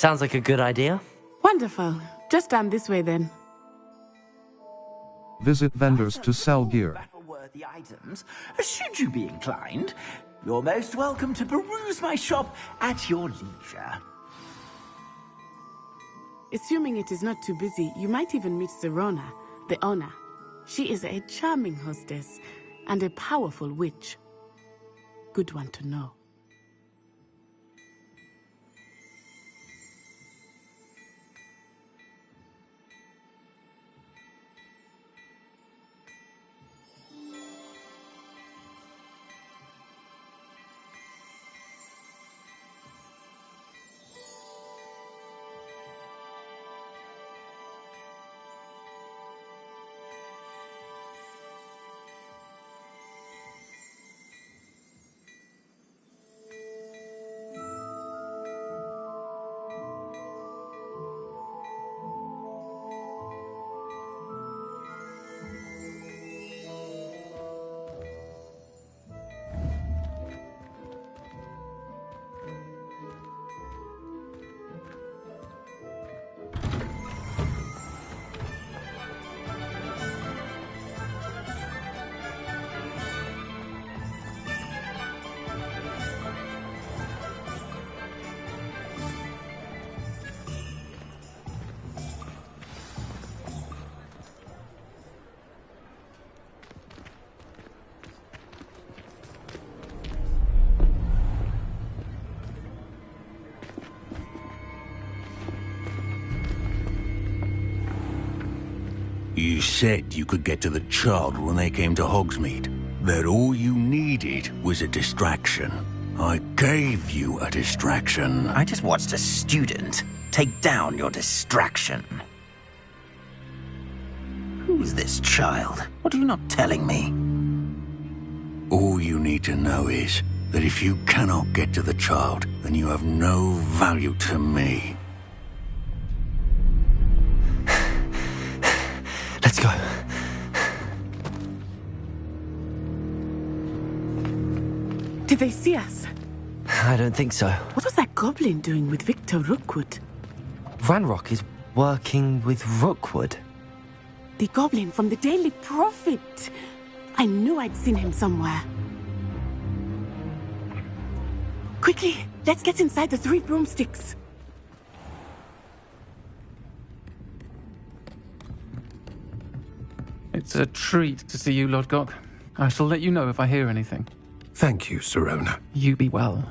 Sounds like a good idea. Wonderful. Just down this way then. Visit vendors to sell gear. Battle-worthy items. Should you be inclined, you're most welcome to peruse my shop at your leisure. Assuming it is not too busy, you might even meet Serona, the owner. She is a charming hostess and a powerful witch. Good one to know. You said you could get to the child when they came to Hogsmeade. That all you needed was a distraction. I gave you a distraction. I just watched a student take down your distraction. Who's this child? What are you not telling me? All you need to know is that if you cannot get to the child, then you have no value to me. Let's go. Did they see us? I don't think so. What was that goblin doing with Victor Rookwood? Ranrock is working with Rookwood. The goblin from the Daily Prophet. I knew I'd seen him somewhere. Quickly, let's get inside the 3 broomsticks. It's a treat to see you, Lodgok. I shall let you know if I hear anything. Thank you, Serona. You be well.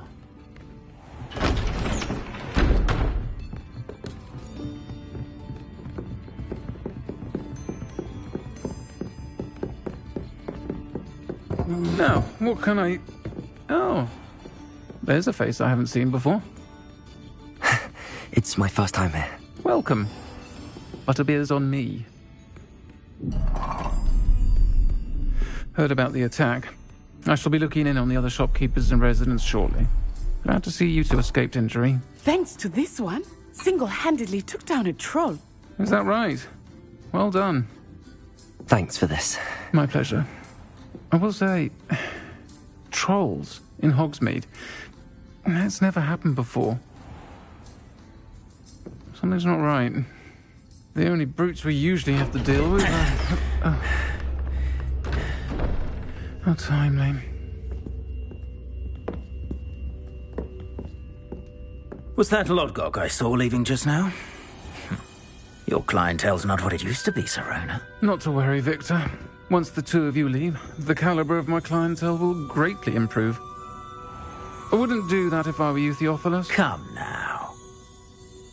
Now, what can I... Oh, there's a face I haven't seen before. It's my first time here. Welcome. Butterbeer's on me. Heard about the attack. I shall be looking in on the other shopkeepers and residents shortly. Glad to see you two escaped injury. Thanks to this one, single-handedly took down a troll. Is that right? Well done. Thanks for this. My pleasure. I will say, trolls in Hogsmeade. That's never happened before. Something's not right. The only brutes we usually have to deal with are... How timely. Was that Lodgok I saw leaving just now? Your clientele's not what it used to be, Serona. Not to worry, Victor. Once the two of you leave, the caliber of my clientele will greatly improve. I wouldn't do that if I were you, Theophilus. Come now.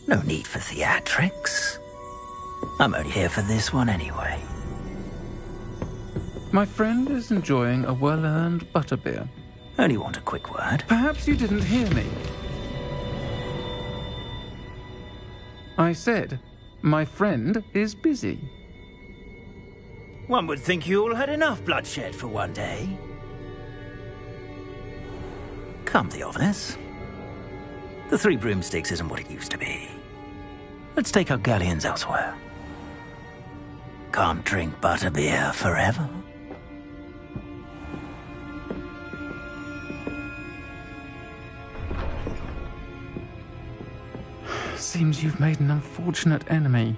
No need for theatrics. I'm only here for this one anyway. My friend is enjoying a well-earned butterbeer. Only want a quick word. Perhaps you didn't hear me. I said, my friend is busy. One would think you all had enough bloodshed for one day. Come, Theophilus. The 3 broomsticks isn't what it used to be. Let's take our galleons elsewhere. Can't drink butterbeer forever. Seems you've made an unfortunate enemy.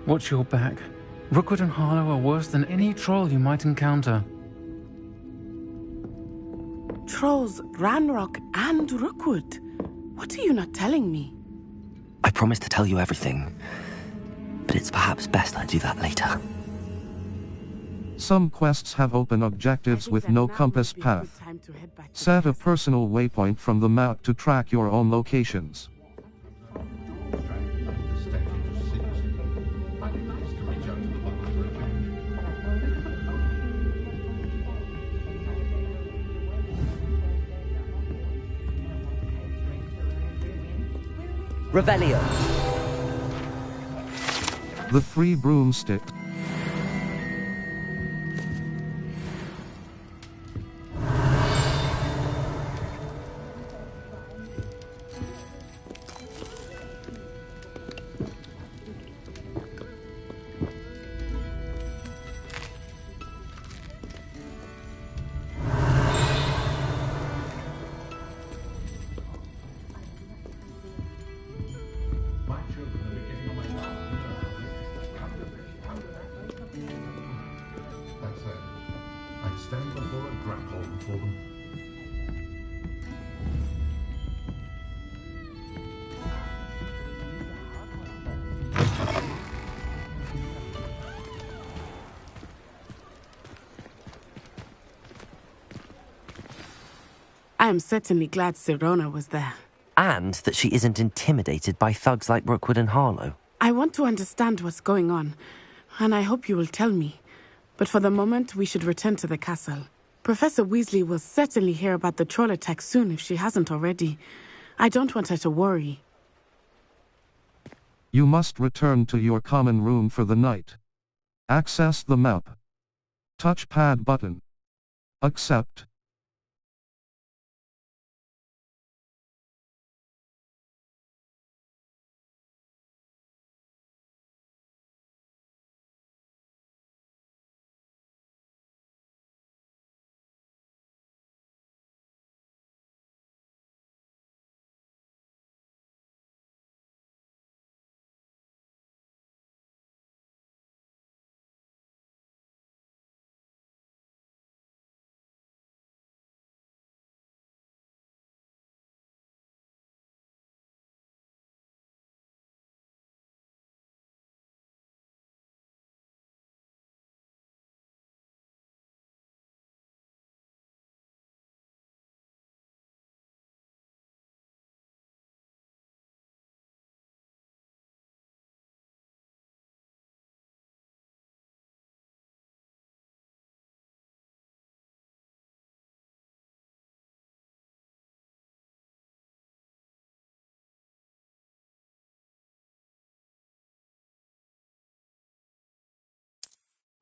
Watch your back. Rookwood and Harlow are worse than any troll you might encounter. Trolls, Ranrock, and Rookwood. What are you not telling me? I promised to tell you everything, but it's perhaps best I do that later. Some quests have open objectives with no compass path. Set a personal waypoint from the map to track your own locations. Revelio. The three broomsticks. Stand before a grapple for them. I am certainly glad Sirona was there. And that she isn't intimidated by thugs like Rookwood and Harlow. I want to understand what's going on, and I hope you will tell me. But for the moment, we should return to the castle. Professor Weasley will certainly hear about the troll attack soon if she hasn't already. I don't want her to worry. You must return to your common room for the night. Access the map. Touchpad button. Accept.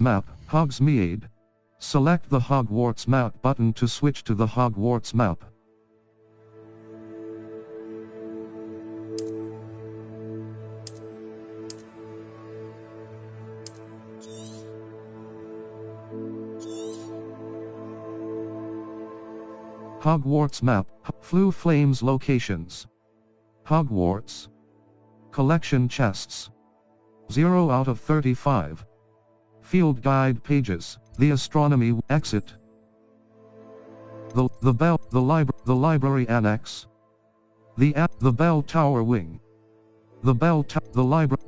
Map, Hogsmeade. Select the Hogwarts map button to switch to the Hogwarts map. Hogwarts map, Floo Flames locations. Hogwarts. Collection chests. 0 out of 35. Field guide pages, the astronomy exit. The library annex. The bell tower wing. The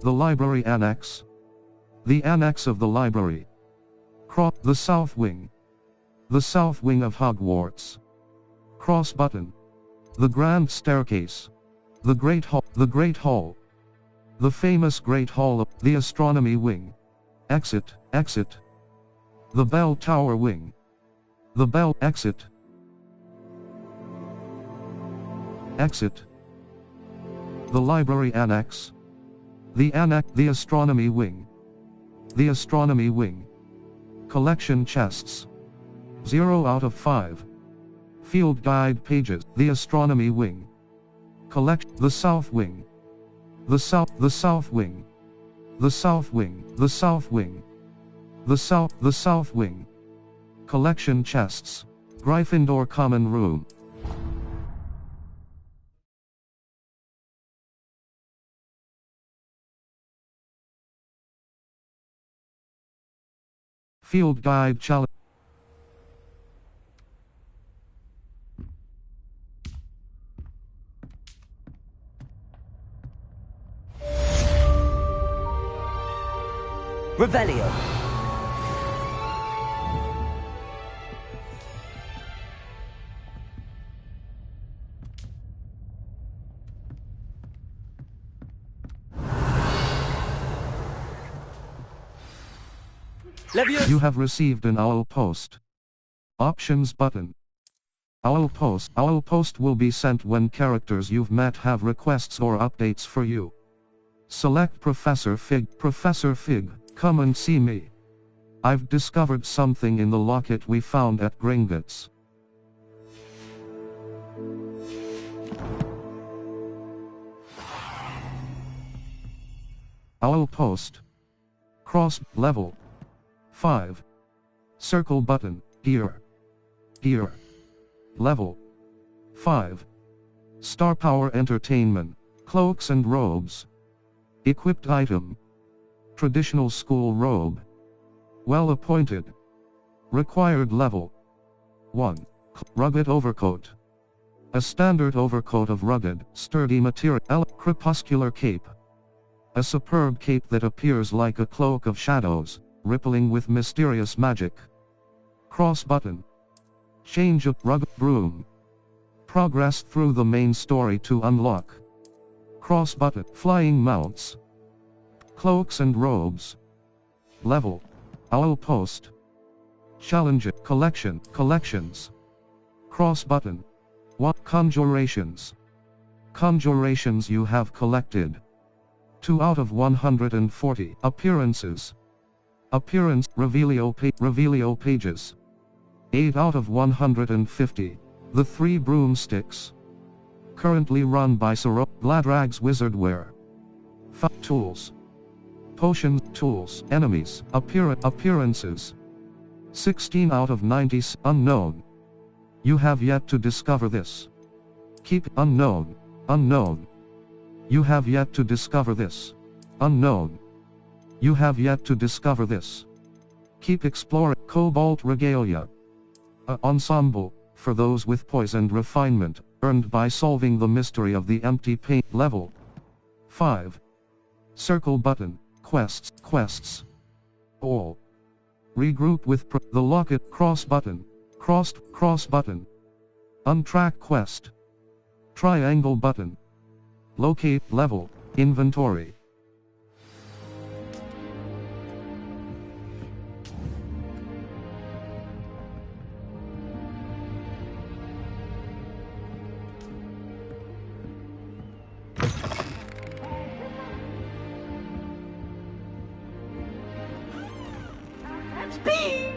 library annex. The annex of the library. The south wing. The south wing of Hogwarts. Cross button. The grand staircase. The great hall. The famous great hall of the astronomy wing. Exit. The bell tower wing. The bell exit. The library annex. The astronomy wing. The astronomy wing. Collection chests. 0 out of 5. Field guide pages. The astronomy wing. The south wing. The south wing. The south wing. The south wing. The south wing. Collection chests. Gryffindor common room. Field Guide Challenge. Revelio. You have received an owl post. Options button. Owl post. Owl post will be sent when characters you've met have requests or updates for you. Select Professor Fig. Professor Fig, come and see me. I've discovered something in the locket we found at Gringotts. Owl post. Cross level 5. Circle button. Gear. Gear. Level 5. Star Power Entertainment. Cloaks and robes. Equipped item. Traditional school robe. Well appointed. Required level 1. Rugged overcoat. A standard overcoat of rugged, sturdy material. Crepuscular cape. A superb cape that appears like a cloak of shadows, rippling with mysterious magic. Cross button. Change of rugged broom. Progress through the main story to unlock. Cross button. Flying mounts. Cloaks and robes. Level. Owl post. Challenge collection. Collections. Cross button. What conjurations? Conjurations you have collected. 2 out of 140. Appearances. Appearance. Revelio pages. 8 out of 150. The 3 broomsticks. Currently run by Gladrag's Wizardware. Tools. Potions. Tools. Enemies. Appearances. 16 out of 90. Unknown. You have yet to discover this. Keep unknown. Unknown. You have yet to discover this. Unknown. You have yet to discover this. Keep exploring. Cobalt Regalia. A ensemble, for those with poise and refinement, earned by solving the mystery of the empty paint. Level 5. Circle button. Quests. Quests. All. Regroup with the locket. Cross button. Cross button. Untrack quest. Triangle button. Locate level. Inventory. Speed!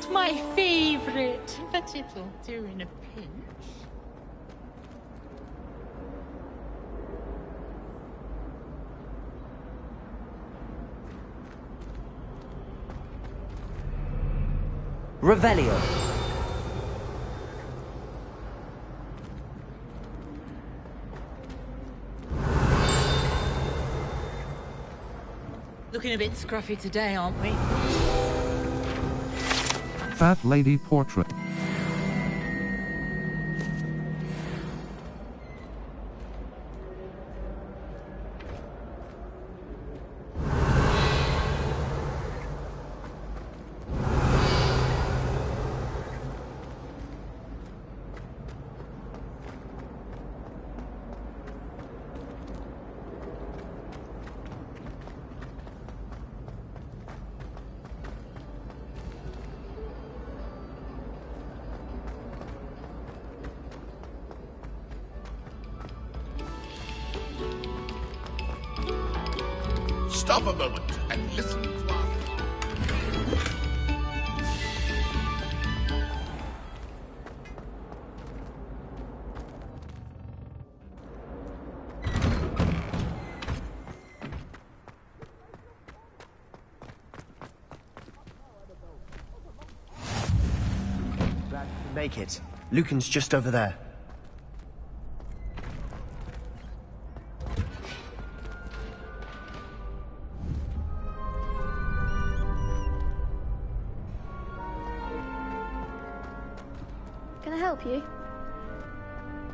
Not my favorite, but it'll do in a pinch. Revelio. Looking a bit scruffy today, aren't we? Fat lady portrait. Stop a moment and listen to our... Glad you can make it. Lucan's just over there. Can I help you?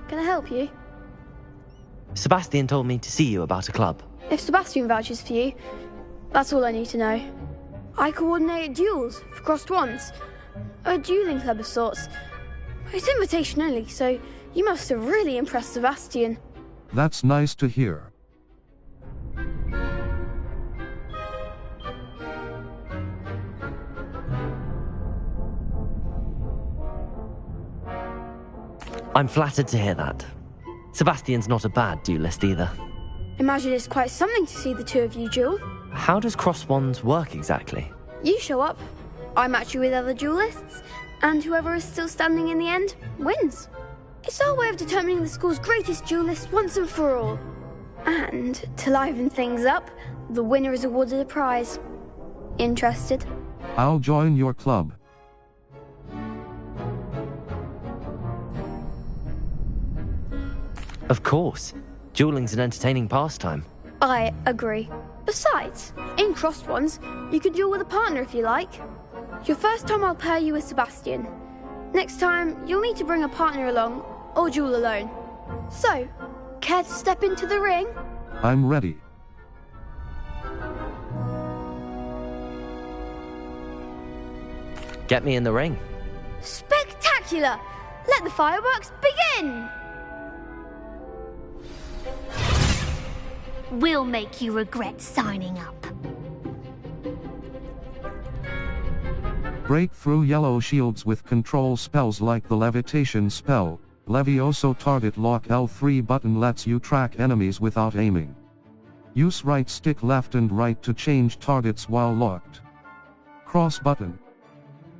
Can I help you? Sebastian told me to see you about a club. If Sebastian vouches for you, that's all I need to know. I coordinate duels for crossed wands. A dueling club of sorts. It's invitation only, so you must have really impressed Sebastian. That's nice to hear. I'm flattered to hear that. Sebastian's not a bad duelist either. Imagine it's quite something to see the two of you duel. How does cross wands work exactly? You show up, I match you with other duelists, and whoever is still standing in the end wins. It's our way of determining the school's greatest duelist once and for all. And to liven things up, the winner is awarded a prize. Interested? I'll join your club. Of course. Dueling's an entertaining pastime. I agree. Besides, in crossed ones, you can duel with a partner if you like. Your first time I'll pair you with Sebastian. Next time, you'll need to bring a partner along, or duel alone. So, care to step into the ring? I'm ready. Get me in the ring. Spectacular! Let the fireworks begin! We'll make you regret signing up. Break through yellow shields with control spells like the levitation spell. Levioso target lock L3 button lets you track enemies without aiming. Use right stick left and right to change targets while locked. Cross button.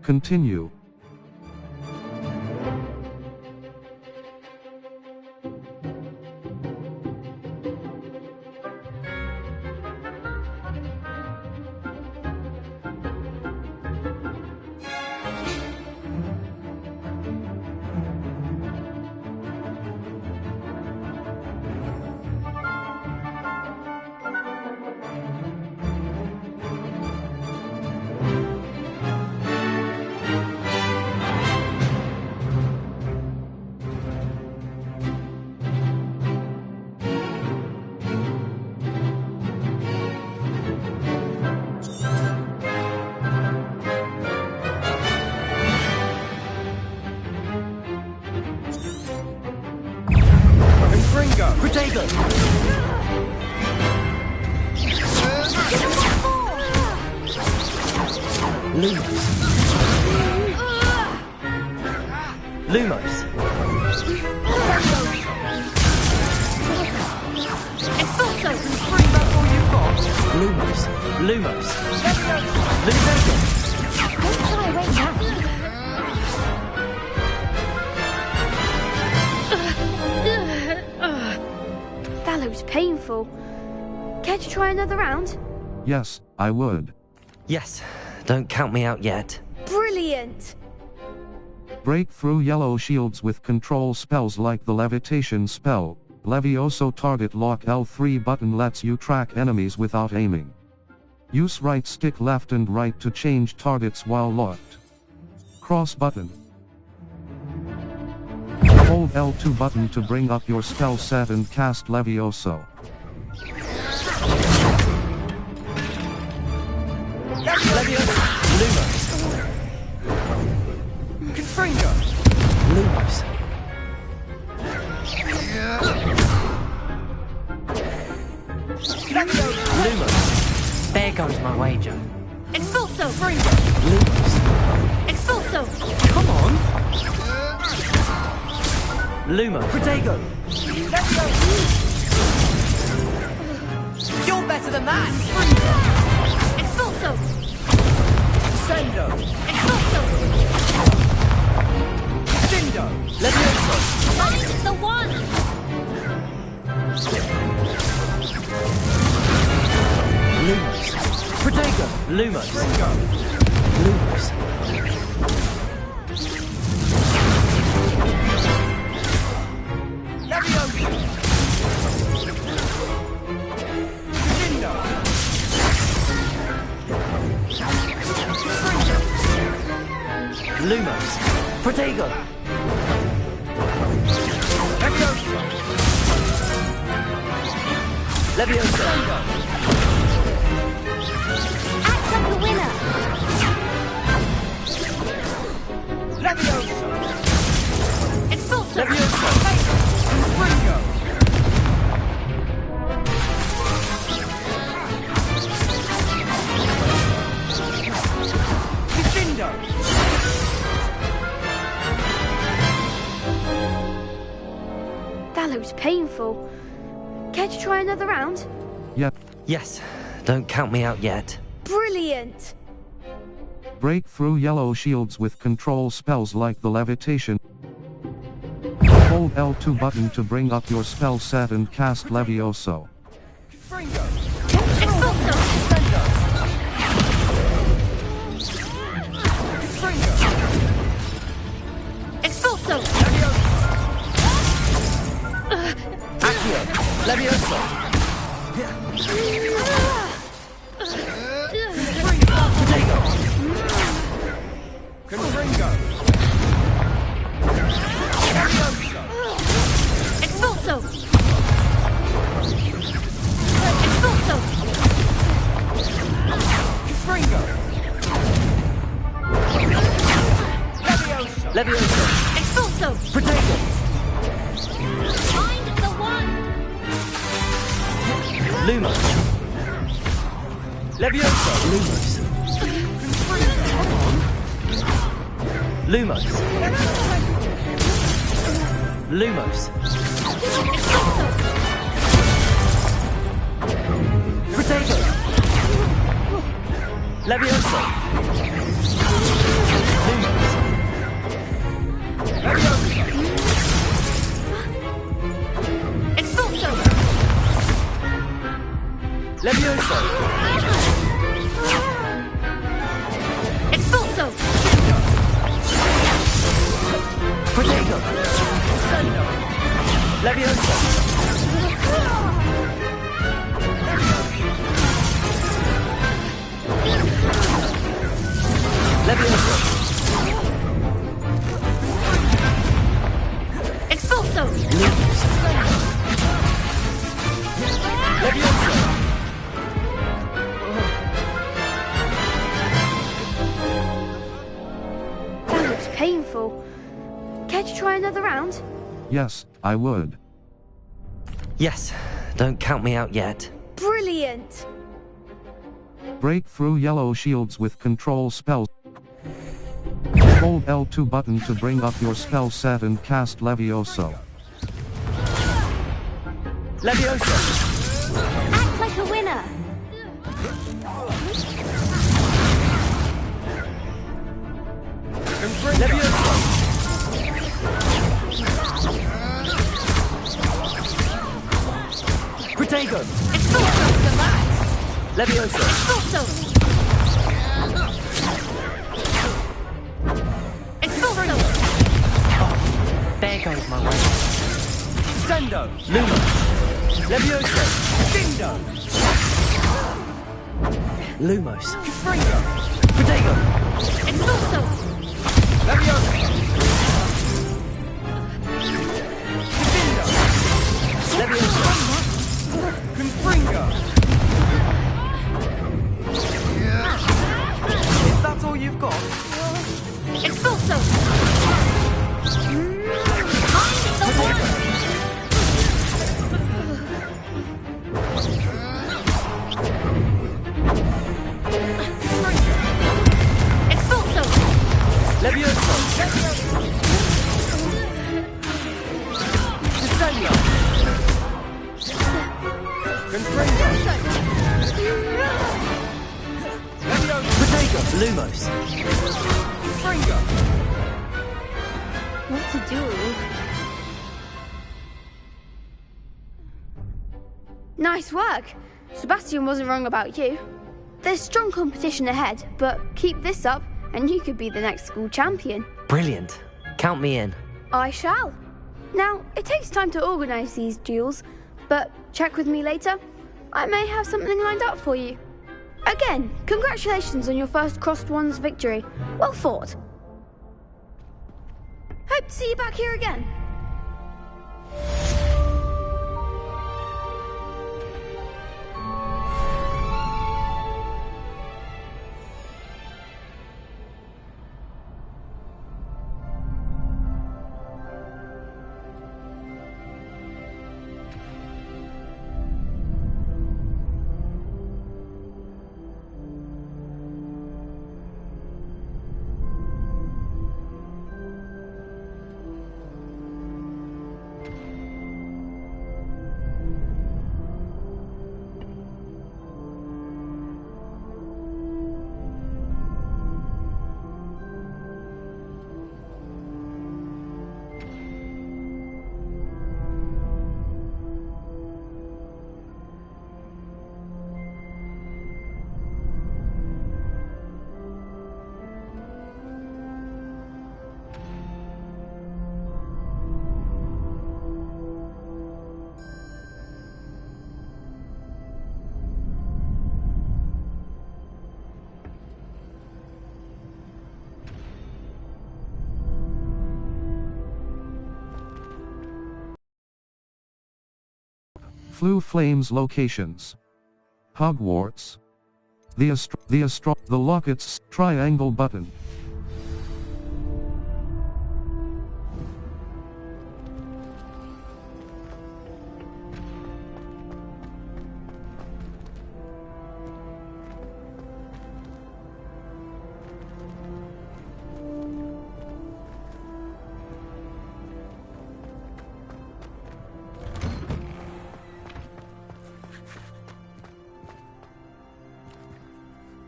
Continue. Protego! Lumos. Lumos. Expulso! Bring back all you've got! Lumos. Lumos. Lumos. Don't shy away now. That looks painful. Care to try another round? Yes, I would. Yes, don't count me out yet. Brilliant! Break through yellow shields with control spells like the levitation spell. Levioso target lock L3 button lets you track enemies without aiming. Use right stick left and right to change targets while locked. Cross button. Hold L2 button to bring up your spell set and cast Levioso. Levioso! Lumos! Confringo! Lumos! Lumos! There goes my wager. Expulso! Lumos! Expulso! Come on! Lumos! Protego! You're better than that! Expulso! Sendo! Expulso! Dindo! Levioso! Find the one! Lumos! Protego! Lumos! Fringo! Lumos! Levioso! Dindo! Lumos! Protego! Levioso! Levioso! Act like a winner! Levioso! Expulso! Levioso! Fringo! Dindo! That looks painful. Care to try another round? Yep. Yes, don't count me out yet. Brilliant! Break through yellow shields with control spells like the levitation. Hold L2 button to bring up your spell set and cast Levioso. Fringo! Expulso! Sendo! Fringo! Expulso! Accio! Levioso! Protego! Confringo! Expulso! Expulso! Fringo! Levioso! Levioso! Expulso! Protego! Find the one! Lumos! Levioso! Lumos! Lumos! Lumos! Protego! Levioso! Lumos! Expulso! Levioso! Expulso! Protego! Levioso! Levioso! Expulso! Levioso! That looks painful. Care to try another round? Yes, I would. Yes, don't count me out yet. Brilliant! Break through yellow shields with control spells. Hold L2 button to bring up your spell set and cast Levioso. Levioso! Act like a winner! Protego! Expulso! Levioso! Expulso! Expulso! There goes my way. Sendo! Lumo! Levioso! Dindo! Lumos! Fringo! Protego! Expulso! Levioso! Dindo! Levioso! Confringo! Is that all you've got? Expulso! I'm the one! Expulso! Levioso! Disegno! Confringo! Levioso! Protego! Lumos! Fringo! What to do? Nice work. Sebastian wasn't wrong about you. There's strong competition ahead, but keep this up and you could be the next school champion. Brilliant. Count me in. I shall. Now, it takes time to organise these duels, but check with me later. I may have something lined up for you. Again, congratulations on your first Crossed Wands victory. Well fought. Hope to see you back here again. Flu Flames locations. Hogwarts. The Locket's triangle button.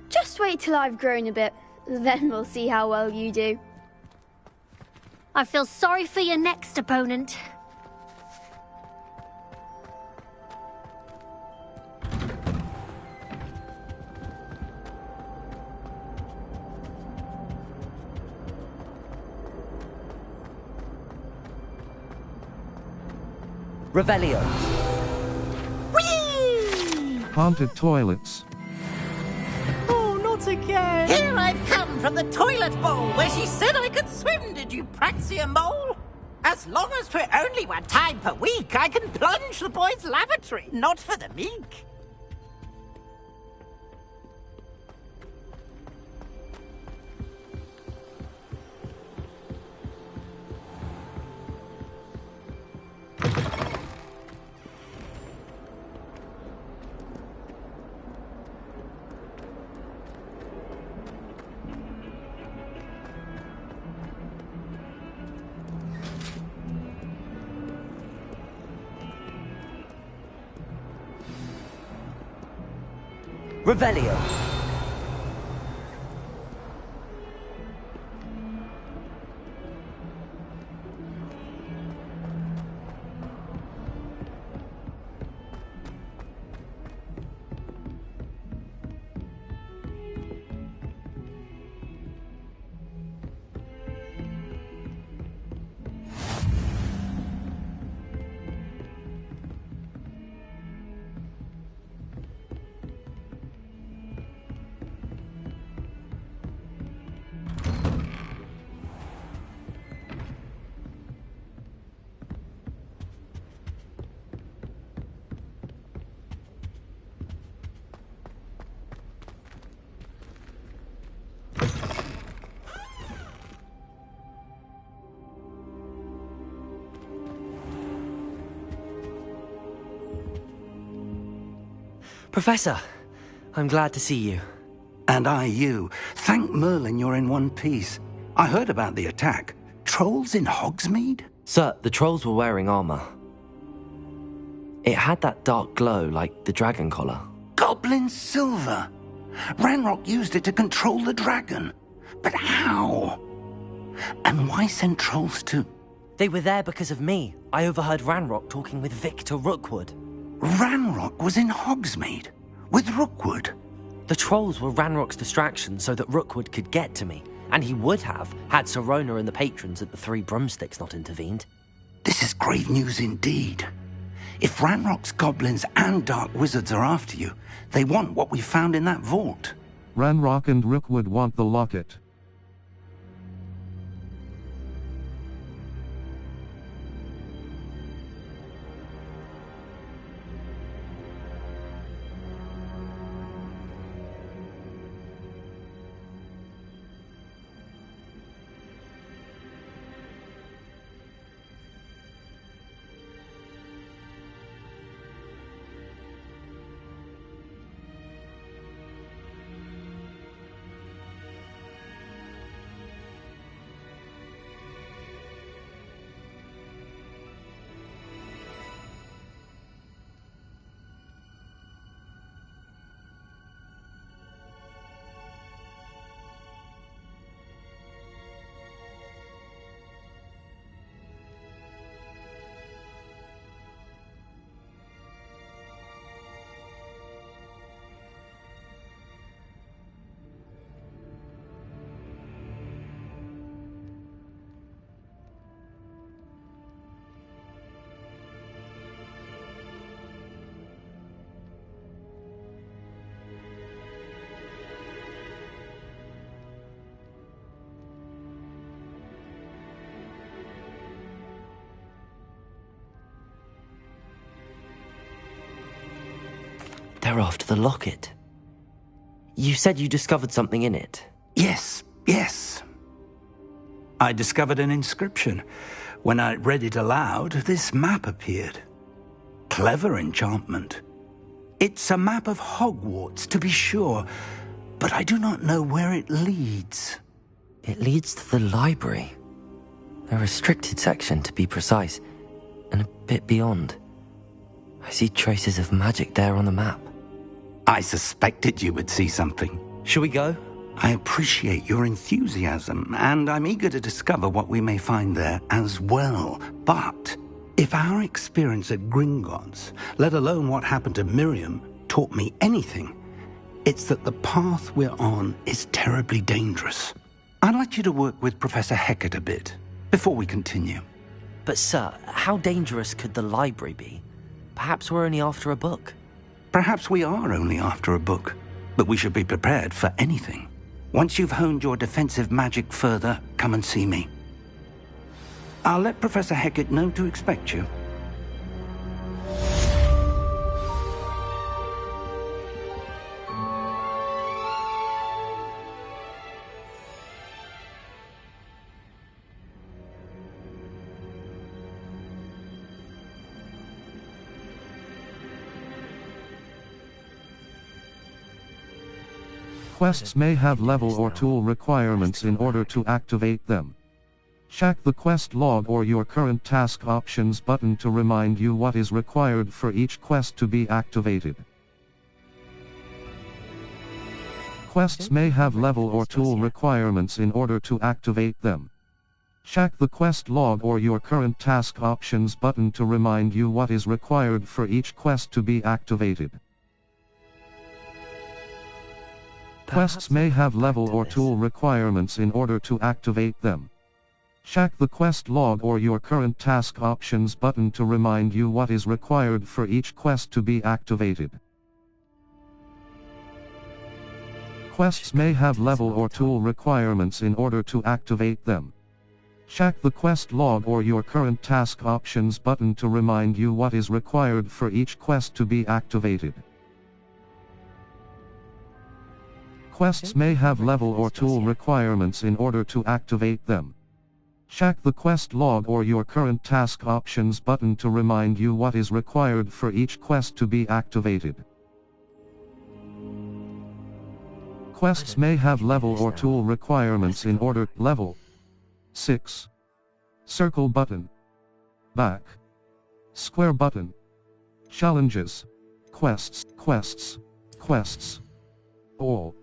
Just wait till I've grown a bit, then we'll see how well you do. I feel sorry for your next opponent. Revelio. Whee! Haunted toilets. Oh, not again! Here I've come from the toilet bowl where she said I could swim, did you praxia mole? As long as 'twere only one time per week, I can plunge the boys' lavatory, not for the meek. Revelio. Professor, I'm glad to see you. And I you. Thank Merlin you're in one piece. I heard about the attack. Trolls in Hogsmeade? Sir, the trolls were wearing armor. It had that dark glow like the dragon collar. Goblin silver! Ranrock used it to control the dragon. But how? And why send trolls too? They were there because of me. I overheard Ranrock talking with Victor Rookwood. Ranrock was in Hogsmeade? With Rookwood? The trolls were Ranrock's distraction so that Rookwood could get to me. And he would have, had Sirona and the patrons at the Three Broomsticks not intervened. This is grave news indeed. If Ranrock's goblins and dark wizards are after you, they want what we found in that vault. Ranrock and Rookwood want the locket. They're after the locket. You said you discovered something in it. Yes. I discovered an inscription. When I read it aloud, this map appeared. Clever enchantment. It's a map of Hogwarts, to be sure, but I do not know where it leads. It leads to the library. A restricted section, to be precise, and a bit beyond. I see traces of magic there on the map. I suspected you would see something. Shall we go? I appreciate your enthusiasm, and I'm eager to discover what we may find there as well. But if our experience at Gringotts, let alone what happened to Miriam, taught me anything, it's that the path we're on is terribly dangerous. I'd like you to work with Professor Hecat a bit before we continue. But sir, how dangerous could the library be? Perhaps we're only after a book. Perhaps we are only after a book, but we should be prepared for anything. Once you've honed your defensive magic further, come and see me. I'll let Professor Hecat know to expect you. Quests may have level or tool requirements in order to activate them. Check the quest log or your current task options button to remind you what is required for each quest to be activated. Quests may have level or tool requirements in order to activate them. Check the quest log or your current task options button to remind you what is required for each quest to be activated. Quests may have level or tool requirements in order to activate them. Check the quest log or your current task options button to remind you what is required for each quest to be activated. Quests may have level or tool requirements in order to activate them. Check the quest log or your current task options button to remind you what is required for each quest to be activated. Quests may have level or tool requirements in order to activate them. Check the quest log or your current task options button to remind you what is required for each quest to be activated. Quests may have level or tool requirements in order. Level 6. Circle button. Back. Square button. Challenges. Quests. All.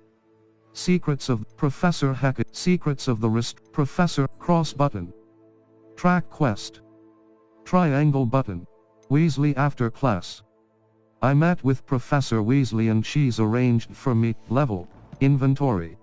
Secrets of Professor Hackett. Secrets of the Professor cross button. Track quest. Triangle button. Weasley after class. I met with Professor Weasley and she's arranged for me. Level. Inventory.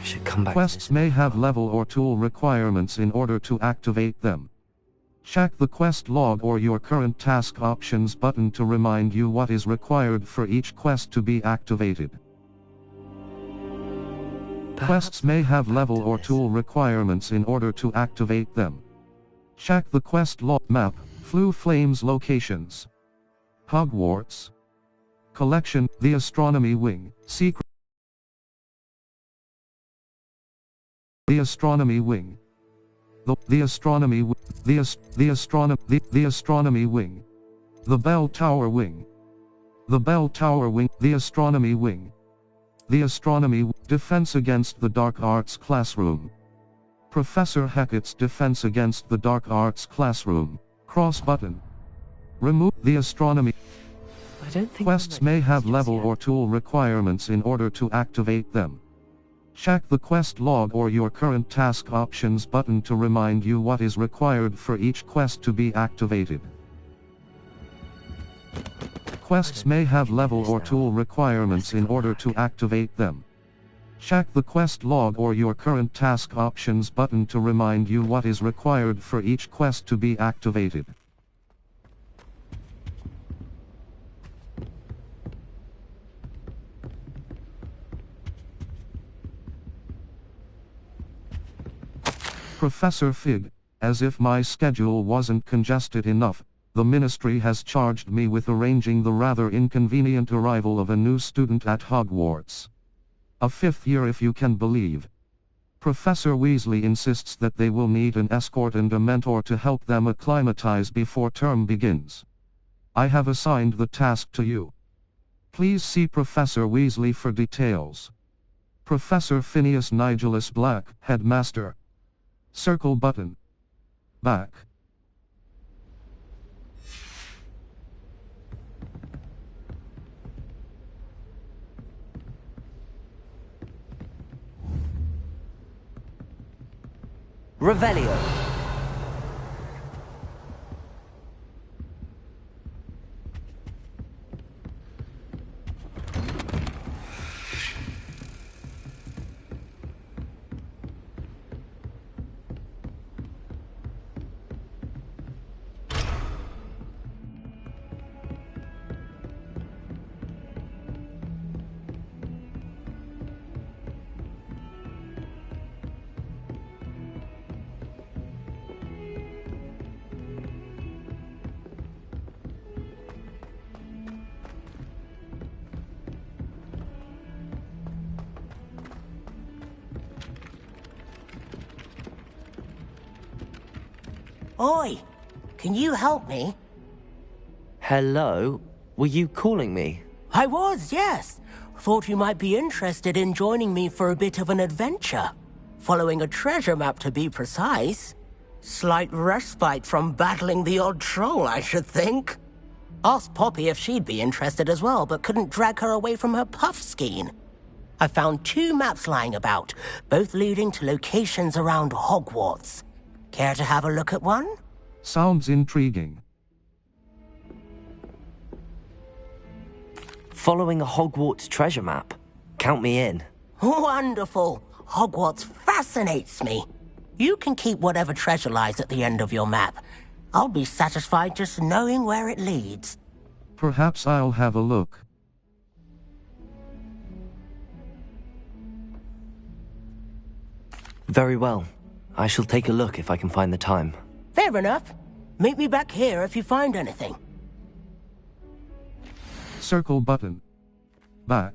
should come back. Quests may have level or tool requirements in order to activate them. Check the quest log or your current task options button to remind you what is required for each quest to be activated. Quests may have level or tool requirements in order to activate them. Check the quest log map, Flue Flames locations. Hogwarts. Collection, the Astronomy Wing, Secret. The Astronomy Wing. The Astronomy Wing. The Astronomy Wing. The Bell Tower Wing. The Bell Tower Wing. The Astronomy Wing. The Astronomy Defense Against the Dark Arts Classroom. Professor Hackett's Defense Against the Dark Arts Classroom. Cross button. Remove the astronomy. I don't think Quests may have level or tool requirements in order to activate them. Check the quest log or your current task options button to remind you what is required for each quest to be activated. Quests may have level or tool requirements in order to activate them. Check the quest log or your current task options button to remind you what is required for each quest to be activated. Professor Fig, as if my schedule wasn't congested enough, the Ministry has charged me with arranging the rather inconvenient arrival of a new student at Hogwarts. A 5th year if you can believe. Professor Weasley insists that they will need an escort and a mentor to help them acclimatize before term begins. I have assigned the task to you. Please see Professor Weasley for details. Professor Phineas Nigellus Black, Headmaster. Circle button. Back. Revelio. Oi, can you help me? Hello? Were you calling me? I was, yes. Thought you might be interested in joining me for a bit of an adventure. Following a treasure map, to be precise. Slight respite from battling the odd troll, I should think. Asked Poppy if she'd be interested as well, but couldn't drag her away from her puff skein. I found 2 maps lying about, both leading to locations around Hogwarts. Care to have a look at one? Sounds intriguing. Following a Hogwarts treasure map. Count me in. Wonderful. Hogwarts fascinates me. You can keep whatever treasure lies at the end of your map. I'll be satisfied just knowing where it leads. Perhaps I'll have a look. Very well. I shall take a look if I can find the time. Fair enough. Meet me back here if you find anything. Circle button. Back.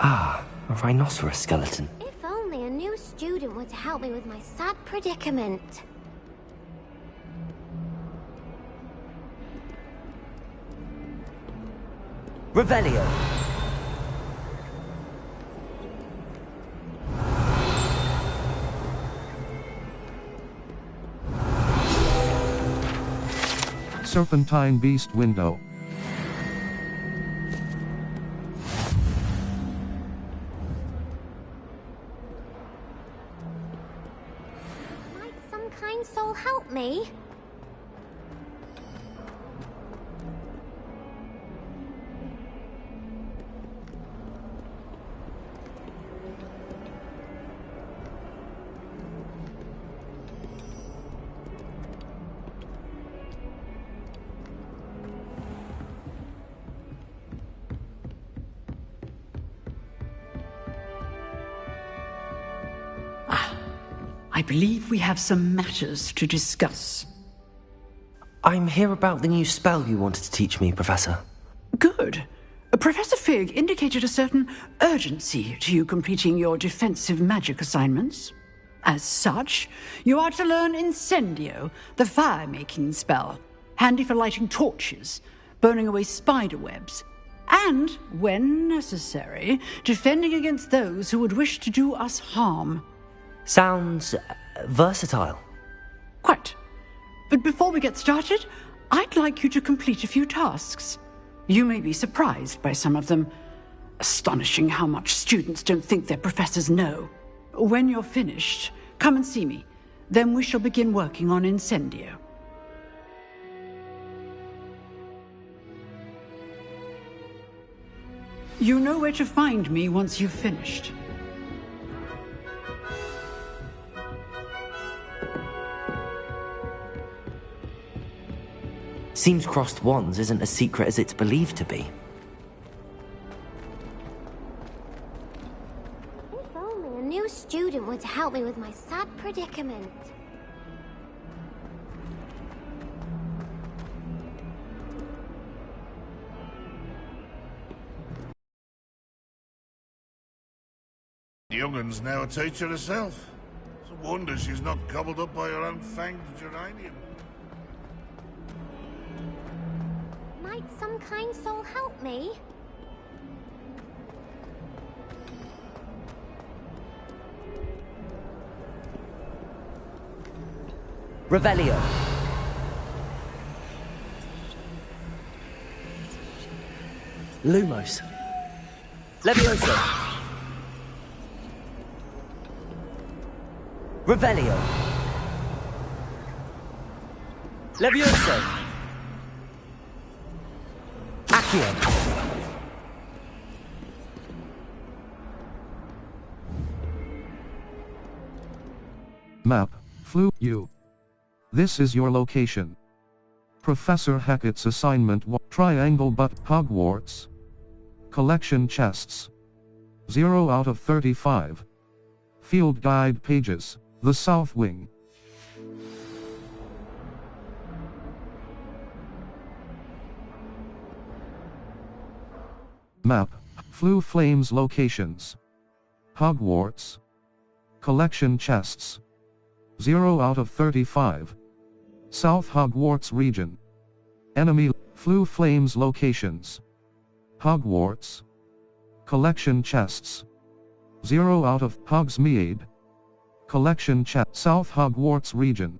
Ah, a rhinoceros skeleton. If only a new student were to help me with my sad predicament. Revelio. Serpentine Beast window. Might some kind soul help me? I believe we have some matters to discuss. I'm here about the new spell you wanted to teach me, Professor. Good. Professor Fig indicated a certain urgency to you completing your defensive magic assignments. As such, you are to learn Incendio, the fire-making spell, handy for lighting torches, burning away spider webs, and, when necessary, defending against those who would wish to do us harm. Sounds versatile. Quite. But before we get started, I'd like you to complete a few tasks. You may be surprised by some of them. Astonishing how much students don't think their professors know. When you're finished, come and see me. Then we shall begin working on Incendio. You know where to find me once you've finished. Seems crossed wands isn't as secret as it's believed to be. If only a new student would help me with my sad predicament. The youngun's now a teacher herself. It's a wonder she's not gobbled up by her own fanged geranium. Might some kind soul help me? Revelio. Lumos. Levioso. Revelio. Levioso. Accio. Map, Flu, U. This is your location. Professor Hackett's assignment Triangle but Hogwarts. Collection chests. 0 out of 35. Field guide pages, the South Wing. Map, Flu Flames locations. Hogwarts. Collection chests. 0 out of 35. South Hogwarts region. Enemy, Flu Flames locations. Hogwarts. Collection chests. 0 out of Hogsmeade. Collection chest. South Hogwarts region.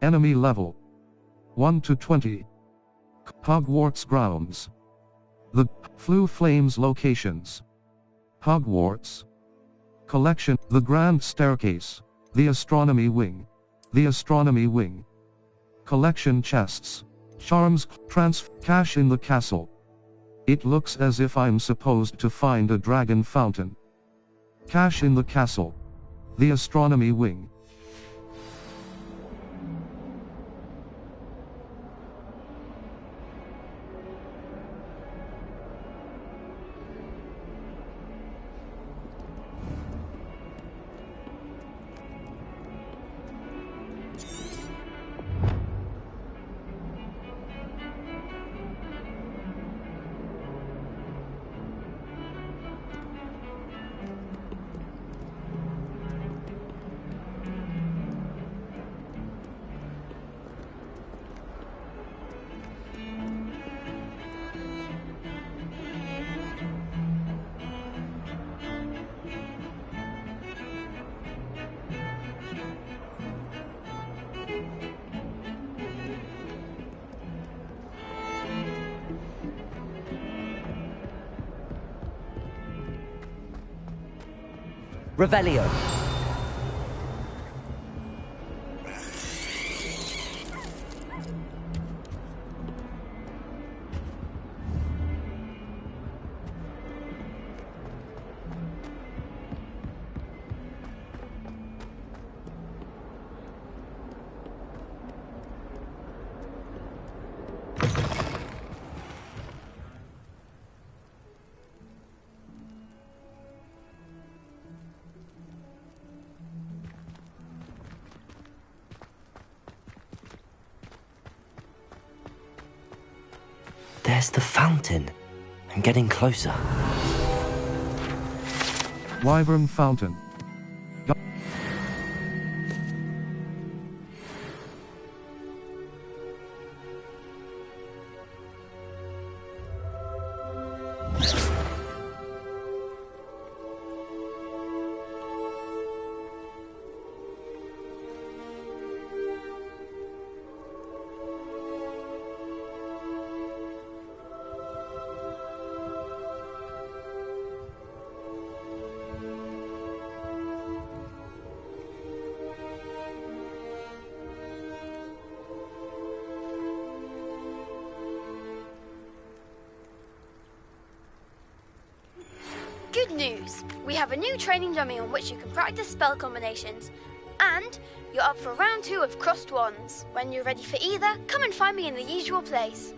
Enemy level. 1 to 20. Hogwarts grounds. The Flu Flames locations. Hogwarts. Collection. The Grand Staircase. The Astronomy Wing. The Astronomy Wing. Collection chests. Charms. Cache in the castle. It looks as if I'm supposed to find a dragon fountain. Cache in the castle. The Astronomy Wing. Revelio. There's the fountain. I'm getting closer. Wyvern Fountain. Good news! We have a new training dummy on which you can practice spell combinations. And you're up for round 2 of Crossed Wands. When you're ready for either, come and find me in the usual place.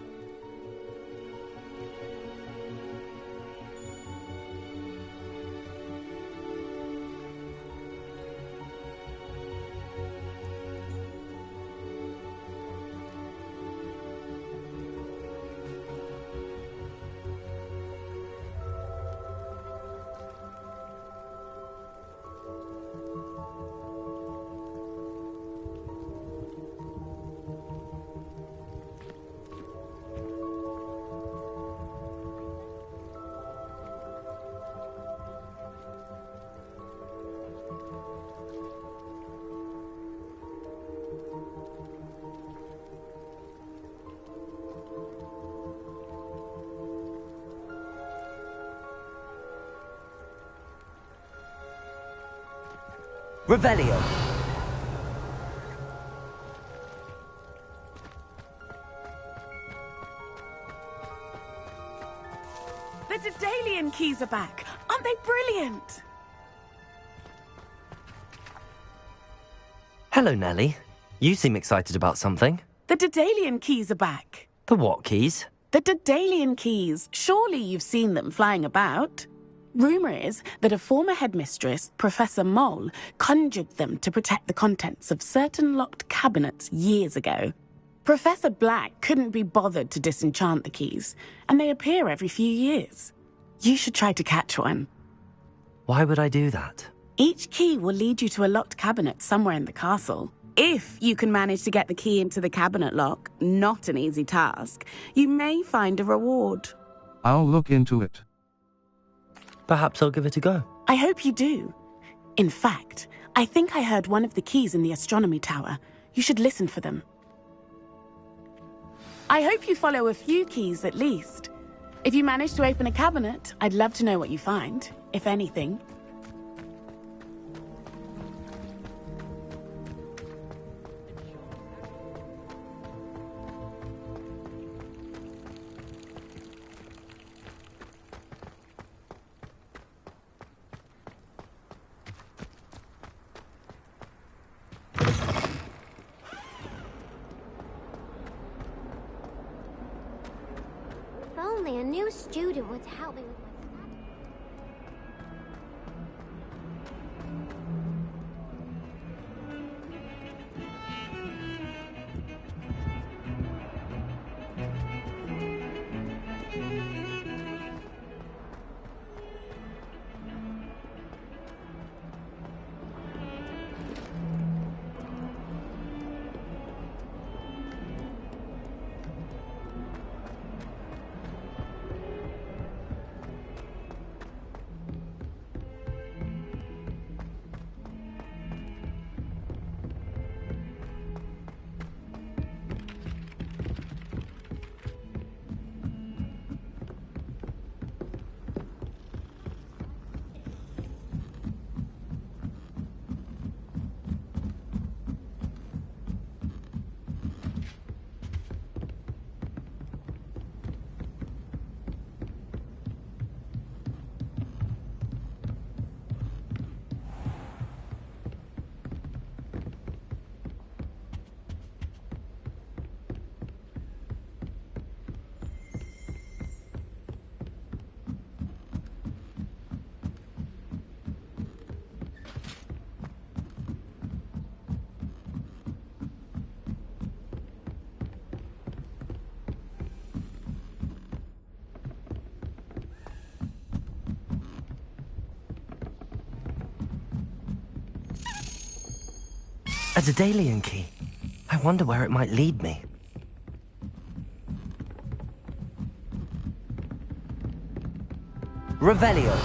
Revelio. The Daedalian keys are back. Aren't they brilliant? Hello, Nellie. You seem excited about something. The Daedalian keys are back. The what keys? The Daedalian keys. Surely you've seen them flying about. Rumour is that a former headmistress, Professor Moll, conjured them to protect the contents of certain locked cabinets years ago. Professor Black couldn't be bothered to disenchant the keys, and they appear every few years. You should try to catch one. Why would I do that? Each key will lead you to a locked cabinet somewhere in the castle. If you can manage to get the key into the cabinet lock, not an easy task, you may find a reward. I'll look into it. Perhaps I'll give it a go. I hope you do. In fact, I think I heard one of the keys in the astronomy tower. You should listen for them. I hope you follow a few keys at least. If you manage to open a cabinet, I'd love to know what you find, if anything. If only a new student would help me with my A Daedalian key. I wonder where it might lead me. Revelio.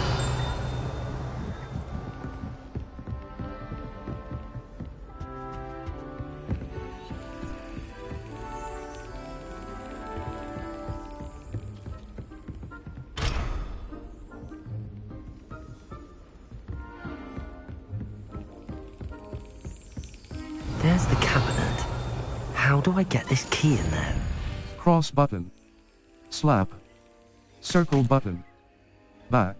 There's the cabinet. How do I get this key in there? Cross button. Slap. Circle button. Back.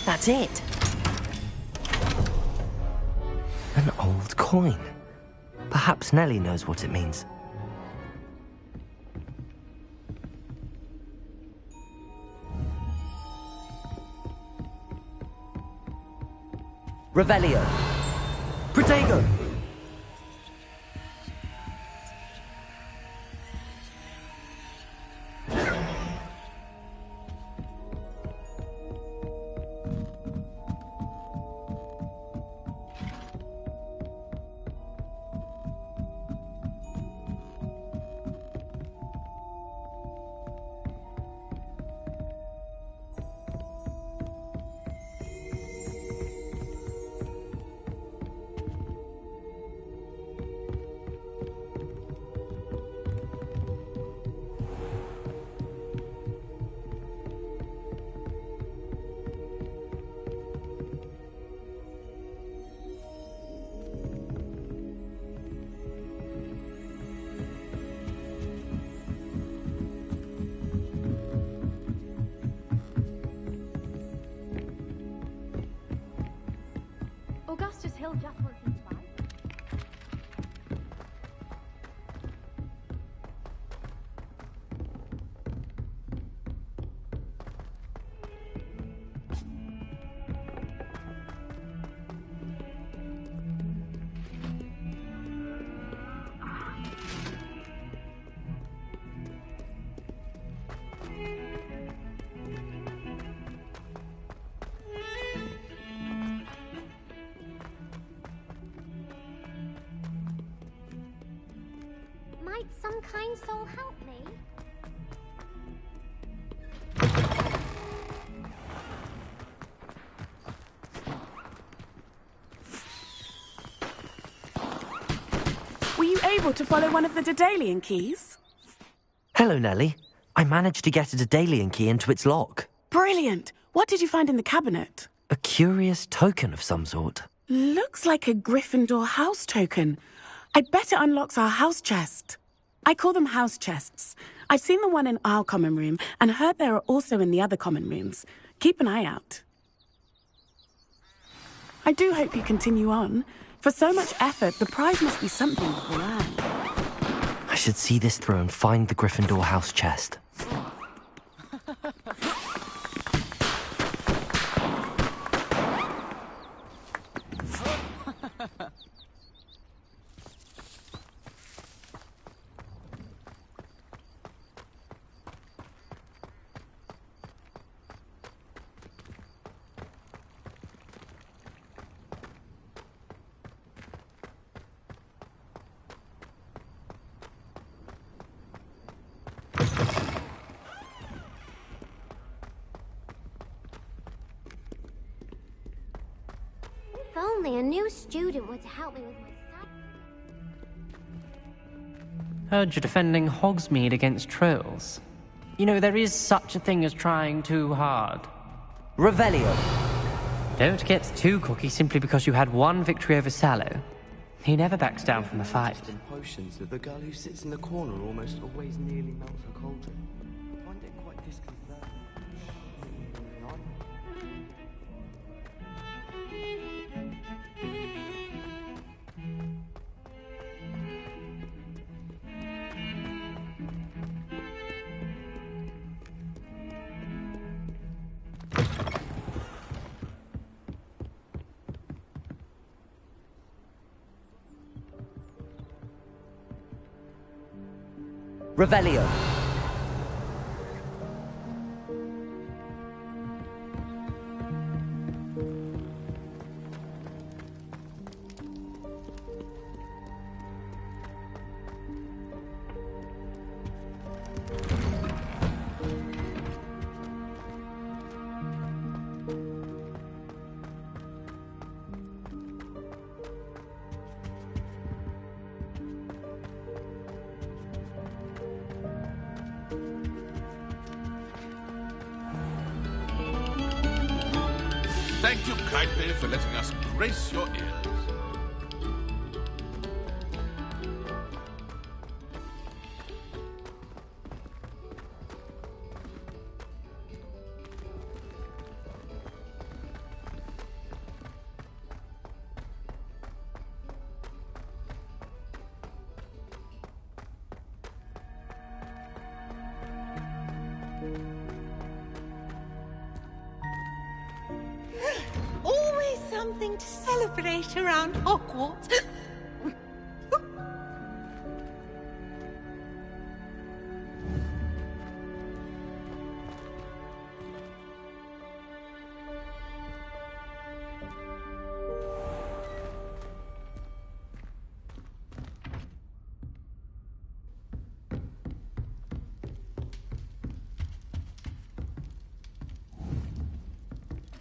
That's it. An old coin. Perhaps Nellie knows what it means. Revelio. Protego. Augustus Hill just working by. Might some kind soul help me? Were you able to follow one of the Daedalian keys? Hello, Nellie. I managed to get a Daedalian key into its lock. Brilliant! What did you find in the cabinet? A curious token of some sort. Looks like a Gryffindor house token. I bet it unlocks our house chest. I call them house chests. I've seen the one in our common room and heard there are also in the other common rooms. Keep an eye out. I do hope you continue on. For so much effort, the prize must be something grand. I should see this through and find the Gryffindor house chest. only a new student were to help me with my sad... Heard you're defending Hogsmeade against trolls. You know, there is such a thing as trying too hard. Revelio. Don't get too cocky simply because you had one victory over Sallow. He never backs down from the fight. In potions that the girl who sits in the corner almost always nearly melts her cauldron. I find it quite disconcerting. Revelio. Thank you kindly for letting us grace your ears. Always something to celebrate around Hogwarts.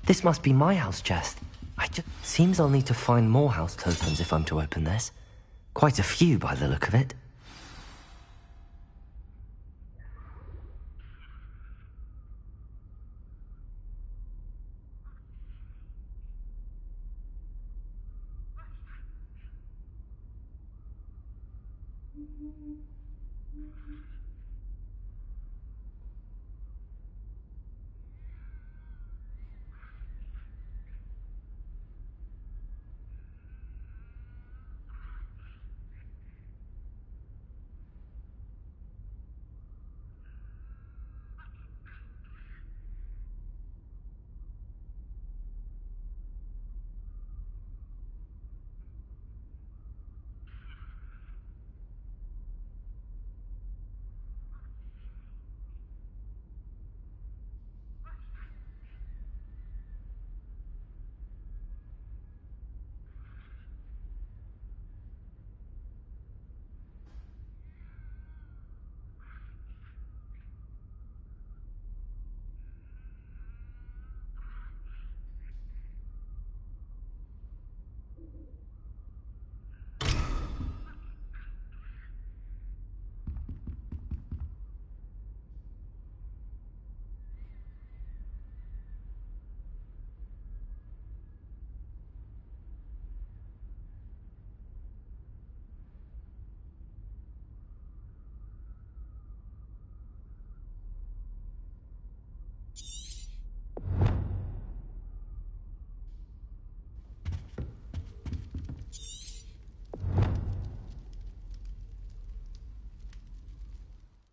This must be my house chest. Seems I'll need to find more house tokens if I'm to open this. Quite a few by the look of it.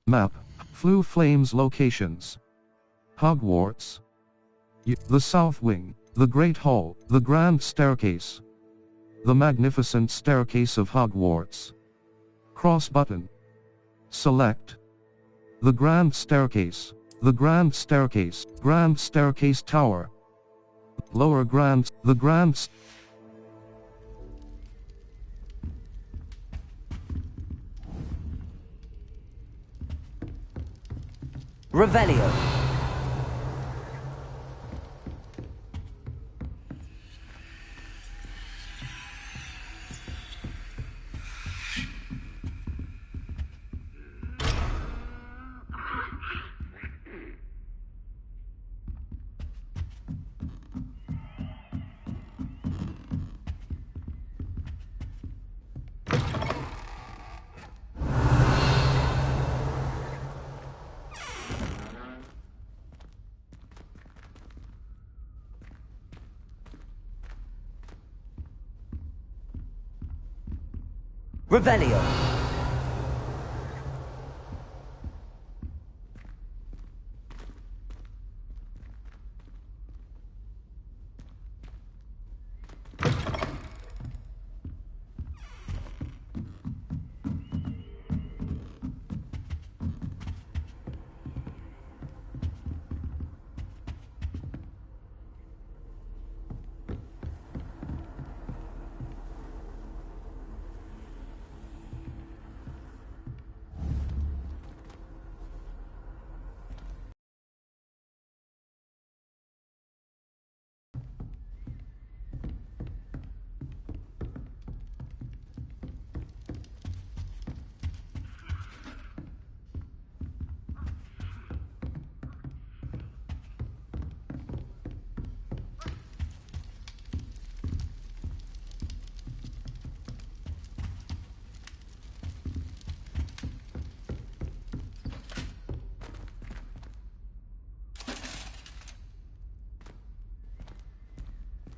Map. Flue Flames locations. Hogwarts. The South Wing, the Great Hall, the Grand Staircase. The Magnificent Staircase of Hogwarts. Cross button. Select. The Grand Staircase, the Grand Staircase, Grand Staircase Tower. Lower Grand, the Grand... Revelio. Revelio.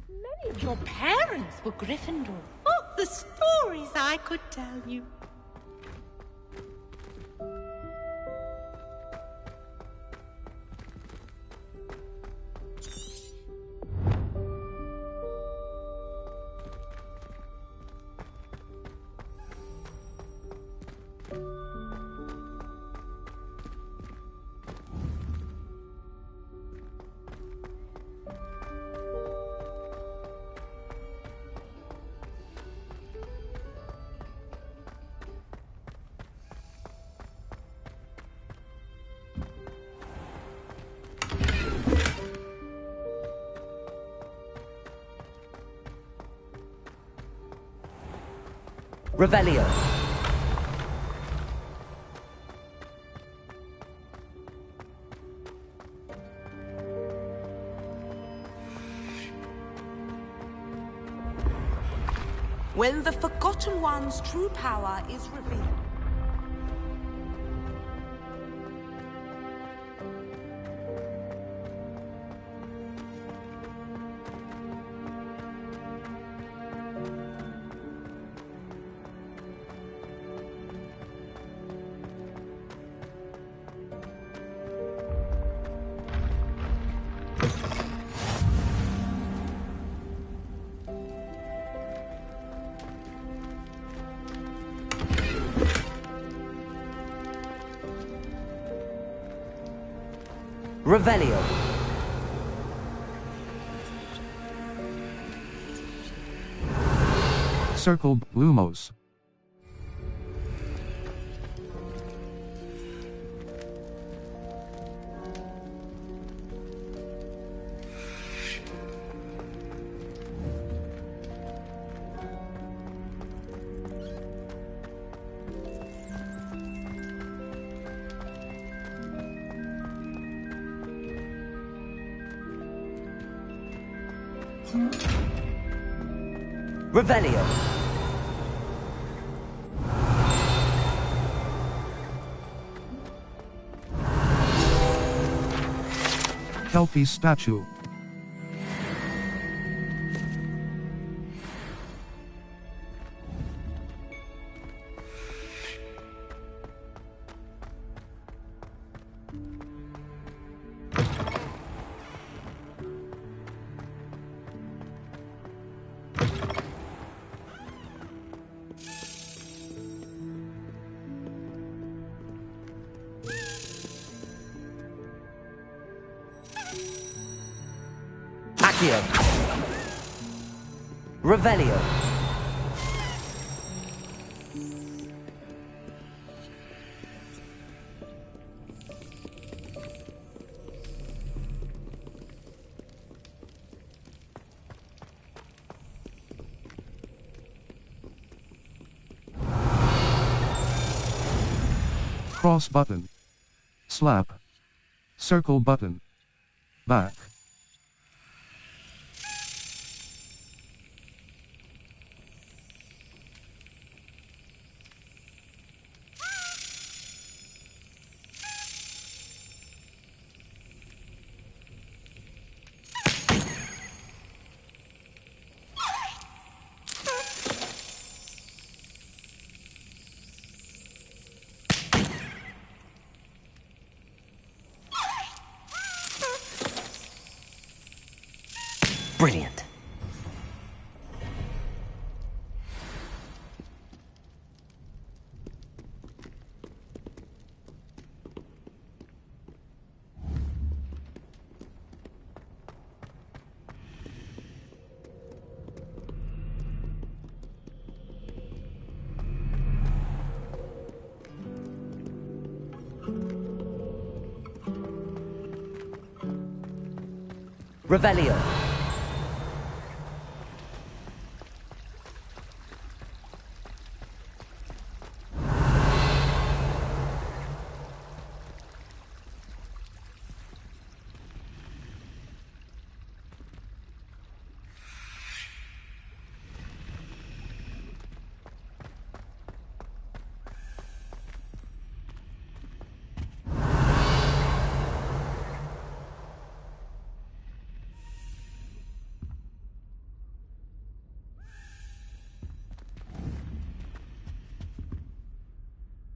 Many of your parents were Gryffindor. Oh, the stories I could tell you. Revelio. When the Forgotten One's true power is revealed. Revelio. Circled Lumos. Revelio. Kelpie statue. Accio. Revelio. Cross button. Slap. Circle button. Back. Brilliant. Revelio.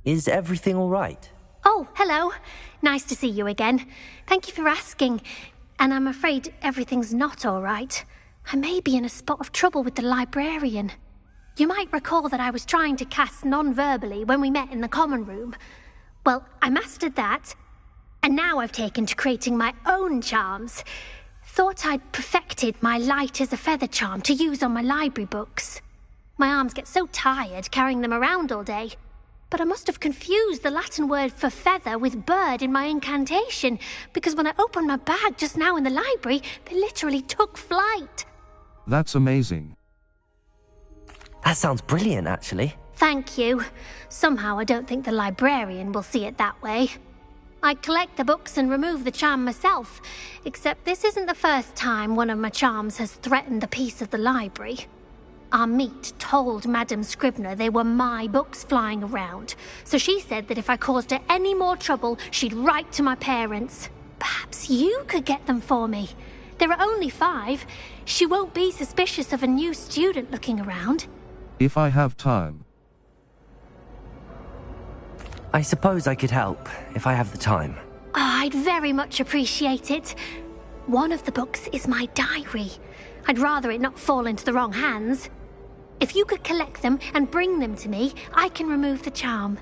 Is everything all right? Oh, hello. Nice to see you again. Thank you for asking. And I'm afraid everything's not all right. I may be in a spot of trouble with the librarian. You might recall that I was trying to cast non-verbally when we met in the common room. Well, I mastered that, and now I've taken to creating my own charms. Thought I'd perfected my light as a feather charm to use on my library books. My arms get so tired carrying them around all day. But I must have confused the Latin word for feather with bird in my incantation, because when I opened my bag just now in the library, they literally took flight. That's amazing. That sounds brilliant, actually. Thank you. Somehow I don't think the librarian will see it that way. I collect the books and remove the charm myself, except this isn't the first time one of my charms has threatened the peace of the library. Our meet told Madame Scribner they were my books flying around, so she said that if I caused her any more trouble, she'd write to my parents. Perhaps you could get them for me. There are only 5. She won't be suspicious of a new student looking around. If I have time. I suppose I could help, if I have the time. Oh, I'd very much appreciate it. One of the books is my diary. I'd rather it not fall into the wrong hands. If you could collect them and bring them to me, I can remove the charm.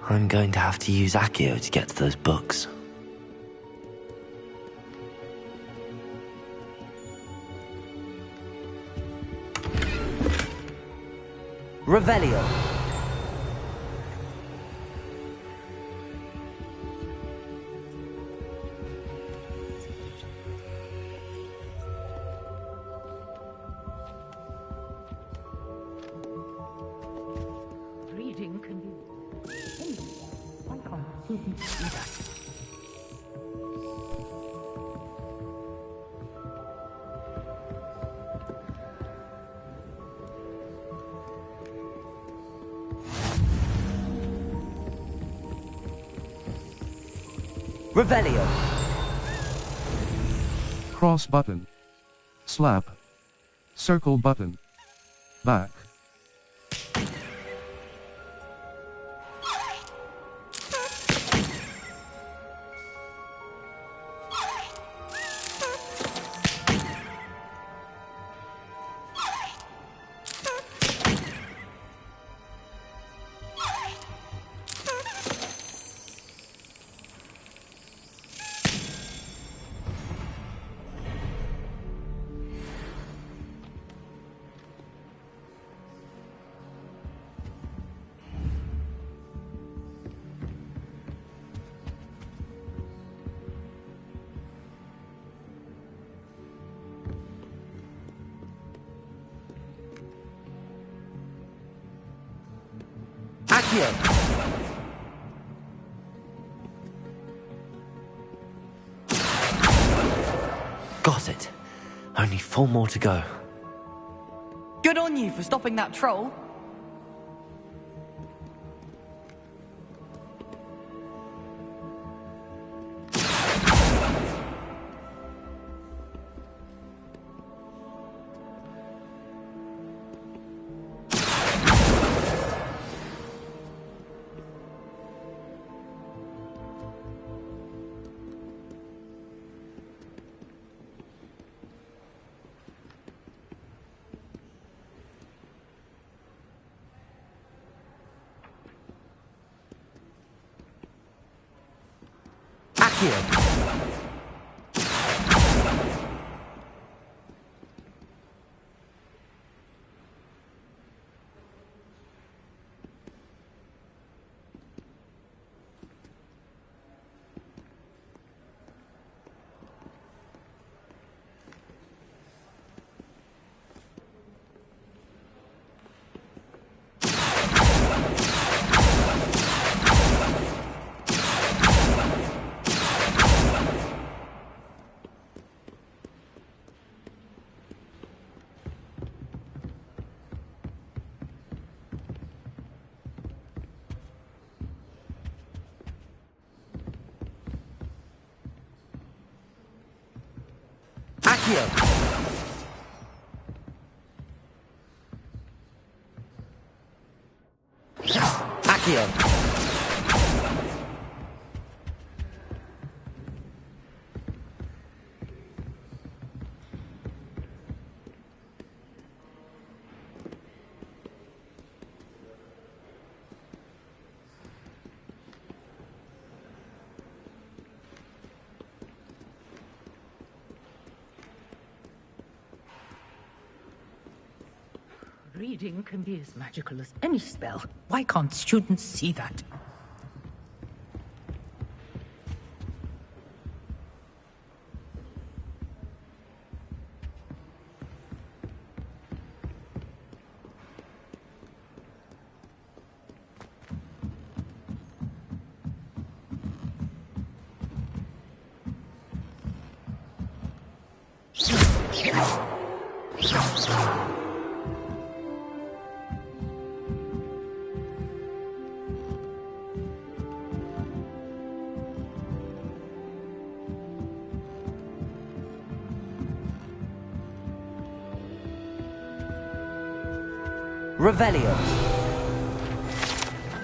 I'm going to have to use Accio to get to those books. Revelio. Reading can be... Revelio. Cross button. Slap. Circle button. Back. Accio. Got it. Only 4 more to go. Good on you for stopping that troll. Accio. Accio. Accio. Reading can be as magical as any spell. Why can't students see that? Revelio.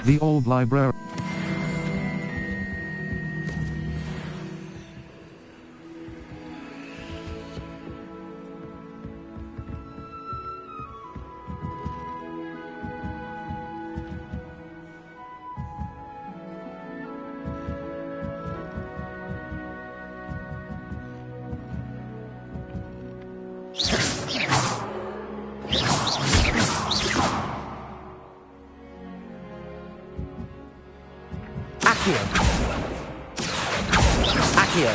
The old library. Accio. Accio.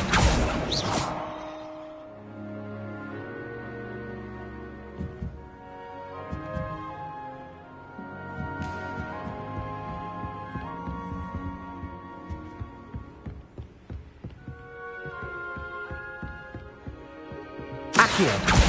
Accio.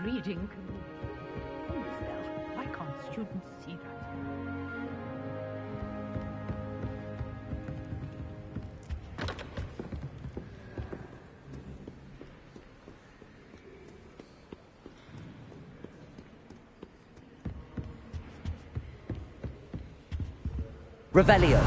Reading can be any spell. Why can't students see that? Revelio.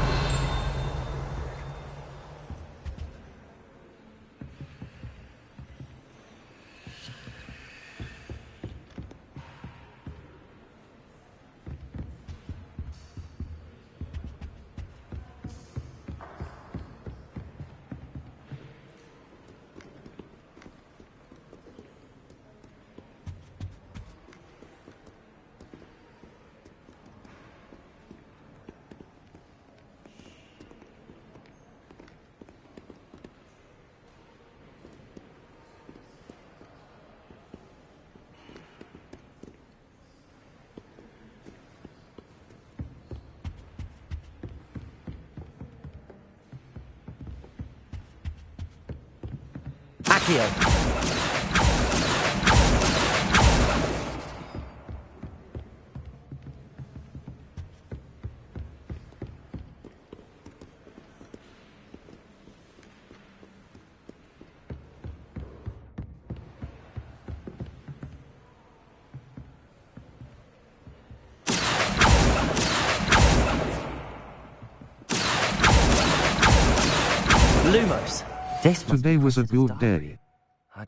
Accio. close. Today was a good day.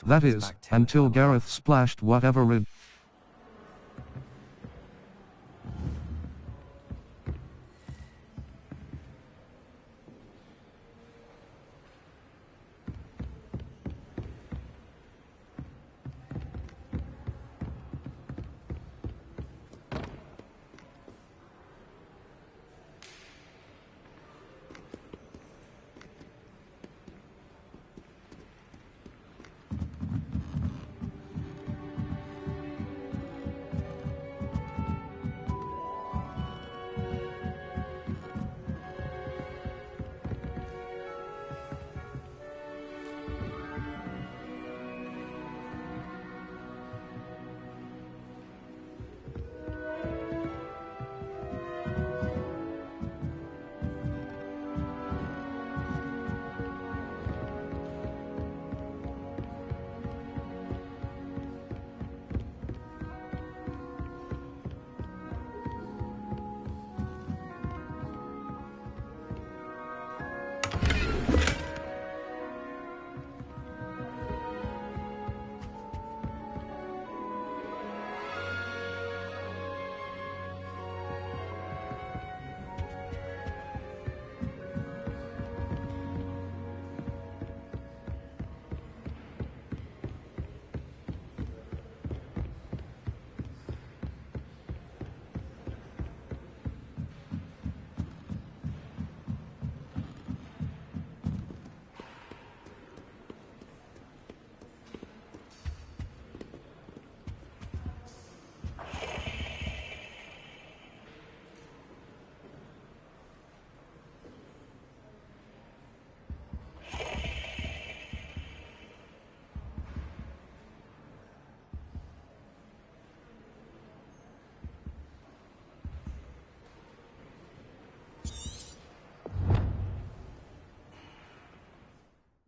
That is, until Gareth splashed whatever red.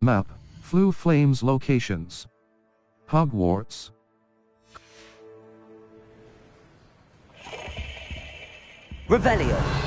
Map. Flu Flames locations. Hogwarts. Revelio.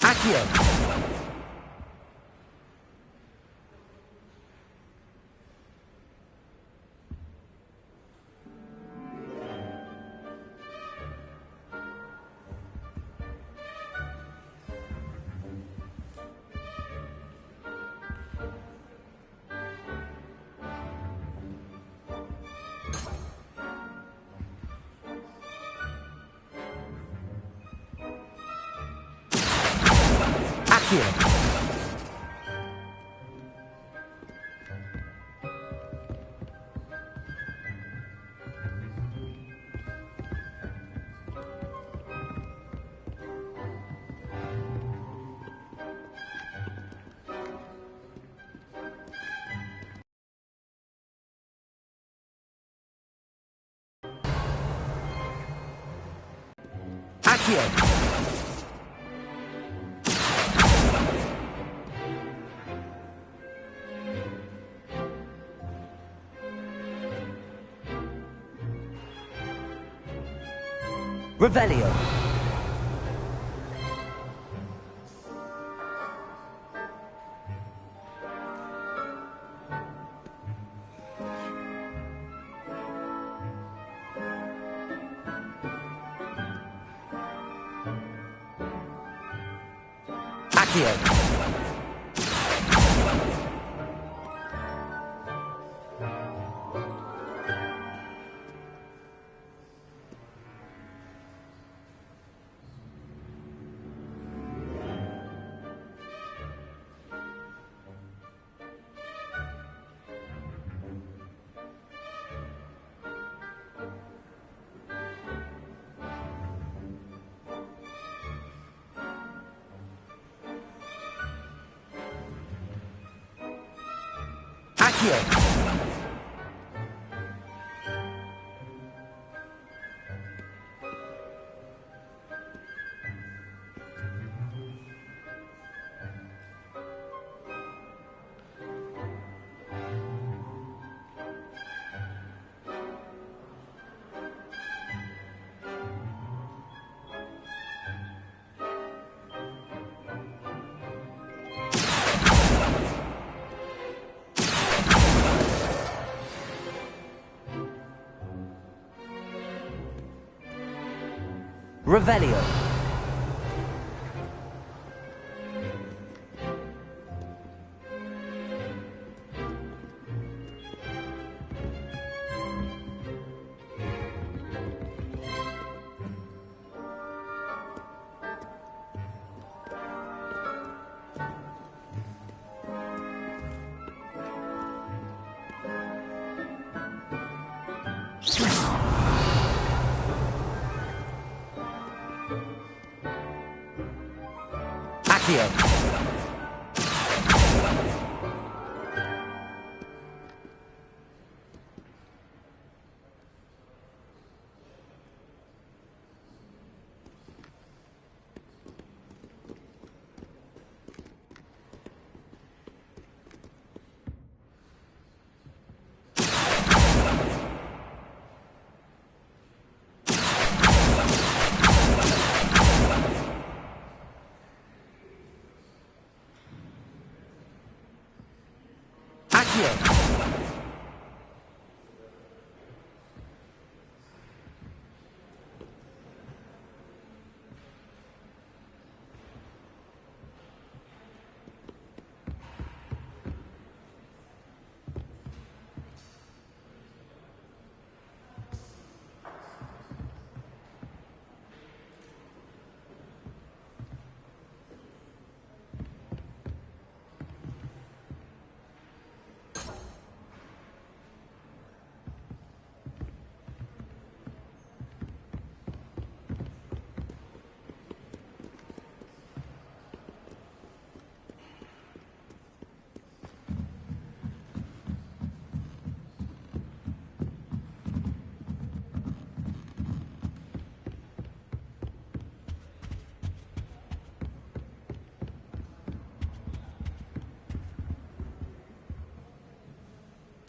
Accio. Accio. Accio. Revelio. Accio. Accio! Revelio.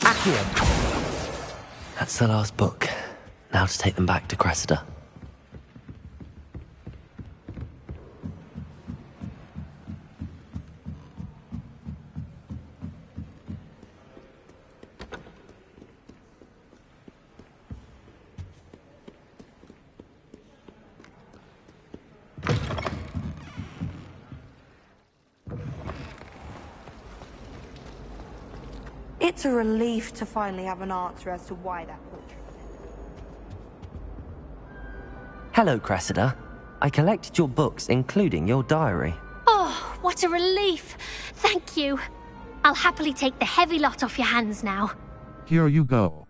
Accio. That's the last book. Now to take them back to Cressida. It's a relief to finally have an answer as to why that portrait. Hello, Cressida. I collected your books, including your diary. Oh, what a relief. Thank you. I'll happily take the heavy lot off your hands now. Here you go.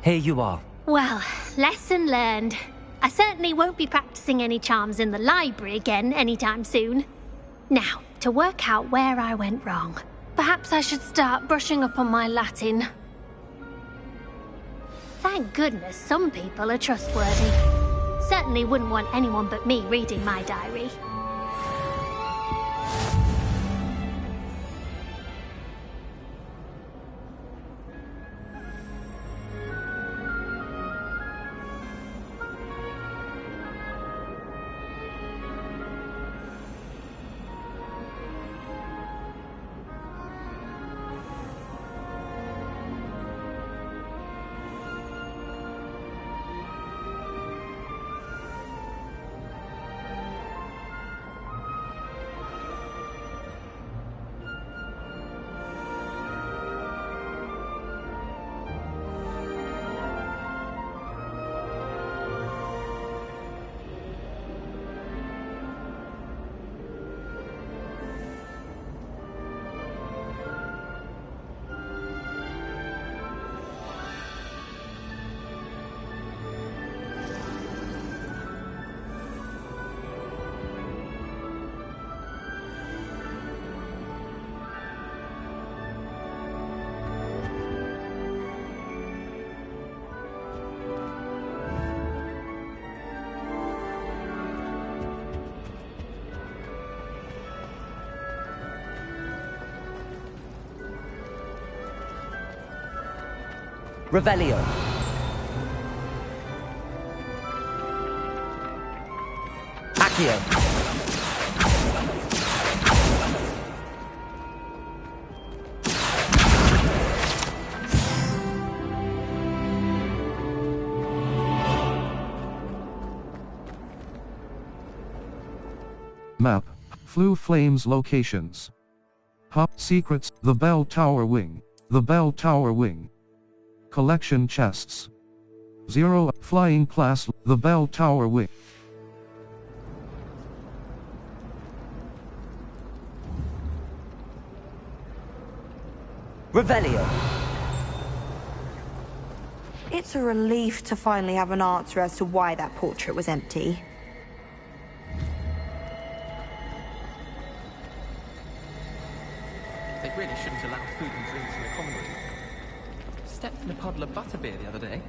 Here you are. Well, lesson learned. I certainly won't be practicing any charms in the library again anytime soon. Now, to work out where I went wrong. Perhaps I should start brushing up on my Latin. Thank goodness some people are trustworthy. Certainly wouldn't want anyone but me reading my diary. Revelio. Accio. Map. Flue Flames locations. Hop secrets. The Bell Tower Wing. The Bell Tower Wing. Collection chests. 0. Flying class. The Bell Tower Wing. Revelio. It's a relief to finally have an answer as to why that portrait was empty. They really shouldn't allow food and drinks in the common room. Stepped in a puddle of butterbeer the other day.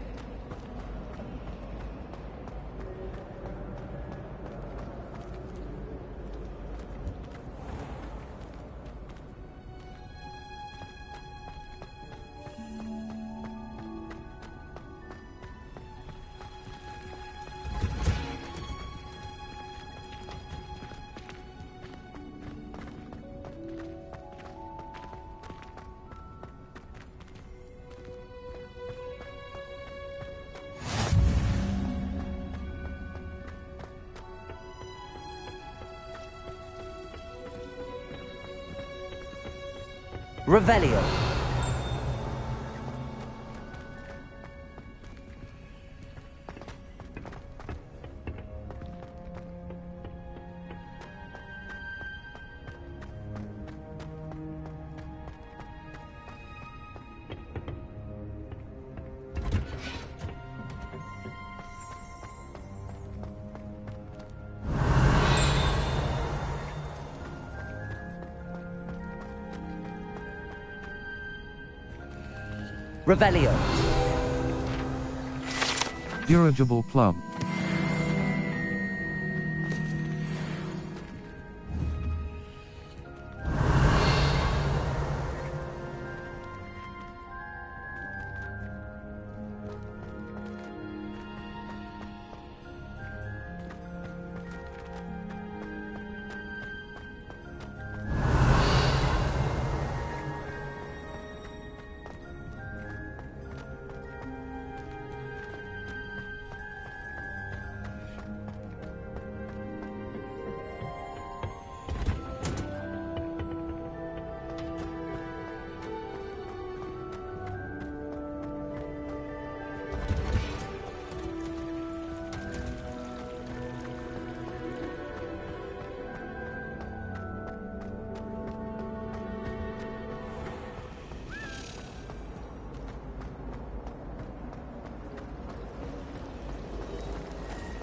Revelio. Revelio. Dirigible plum.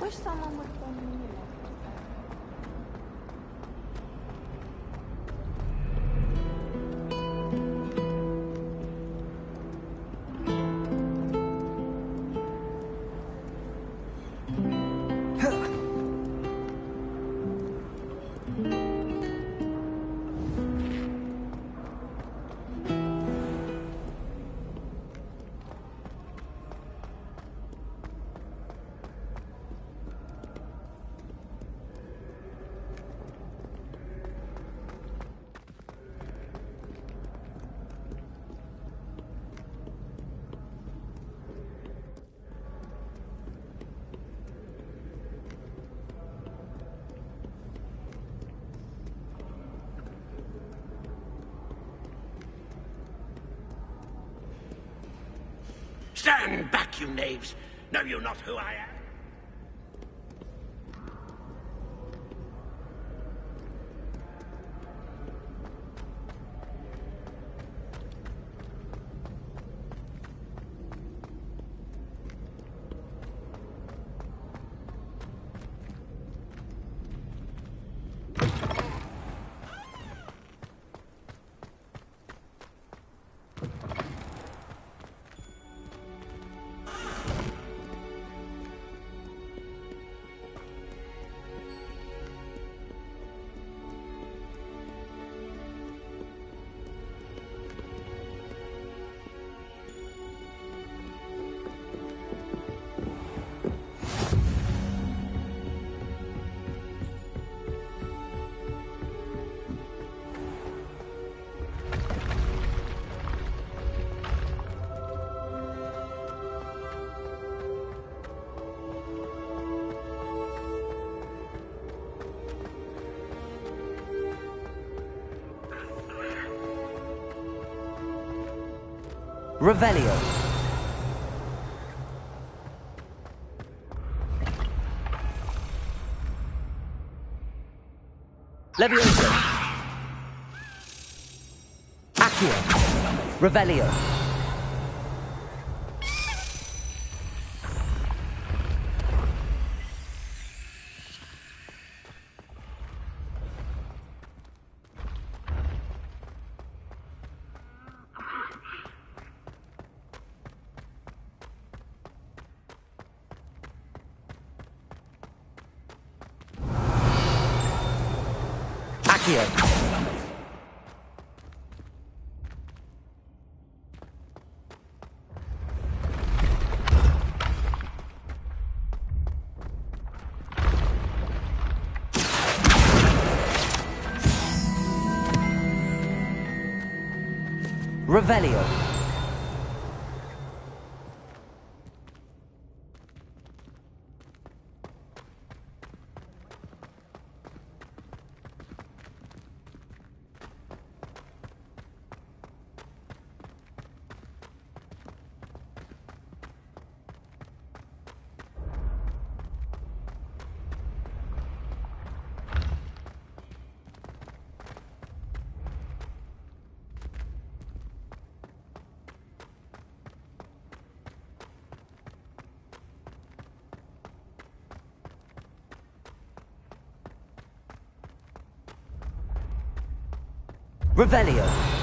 Wish someone would phone me. Stand back, you knaves! Know you not who I am? Revelio. Levioso. Accio. Revelio. Accio. Revelio. Revelio.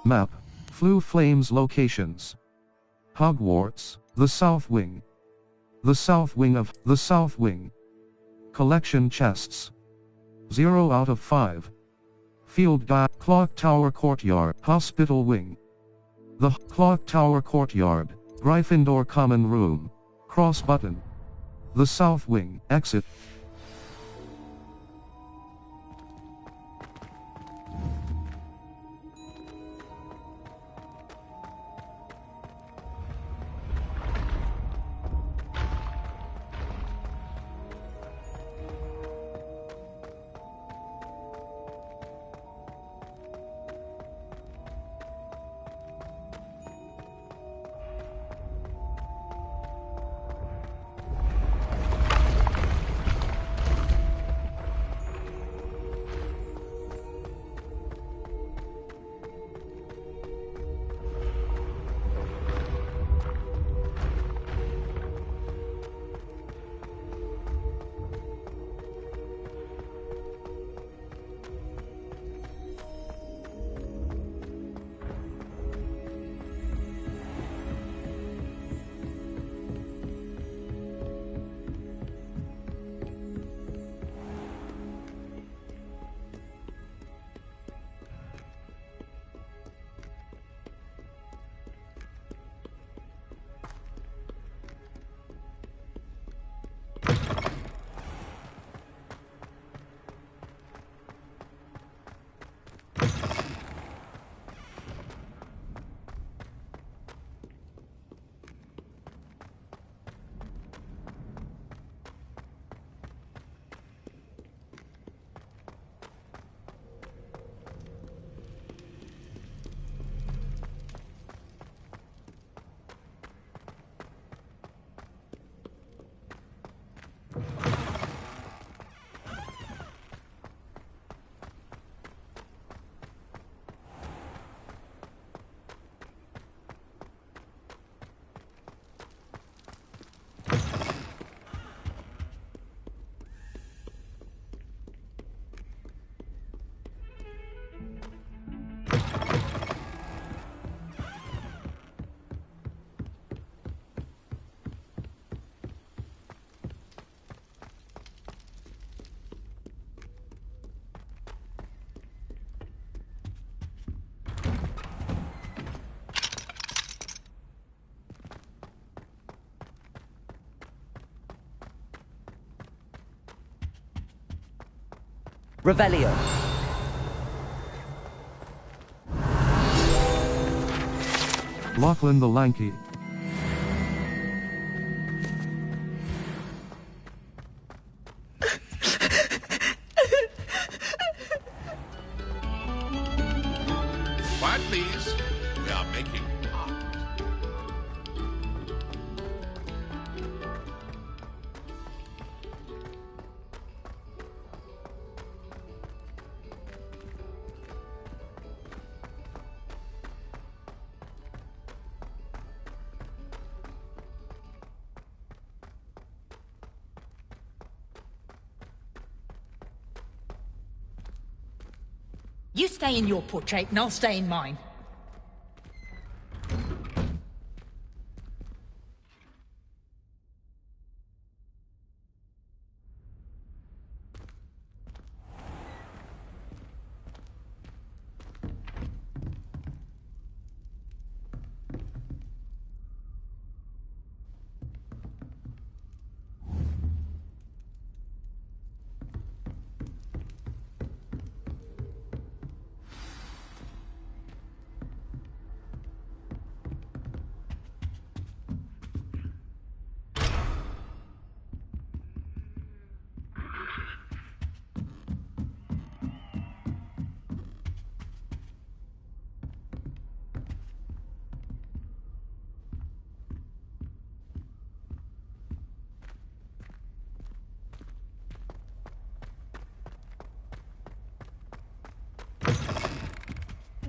Map. Flue Flames locations. Hogwarts, the South Wing. The South Wing of the South Wing. Collection chests. 0 out of 5. Field Guide. Clock Tower Courtyard. Hospital Wing. The Clock Tower Courtyard. Gryffindor Common Room. Cross button. The South Wing. Exit. Revelio. Lachlan the Lanky. Quiet, please. We are making art. You stay in your portrait and I'll stay in mine.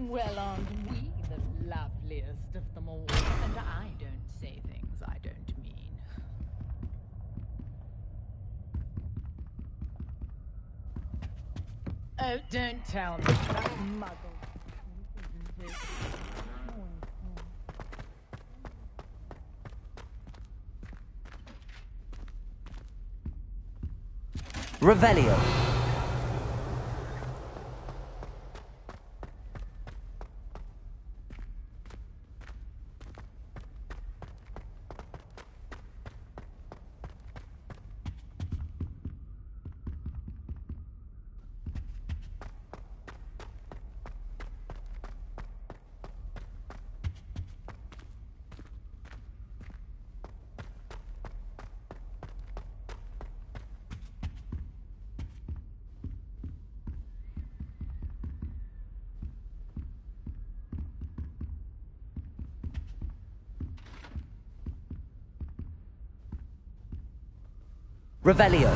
Well, aren't we the loveliest of them all? And I don't say things I don't mean. Oh, don't tell me that muggle. Revelio. Revelio.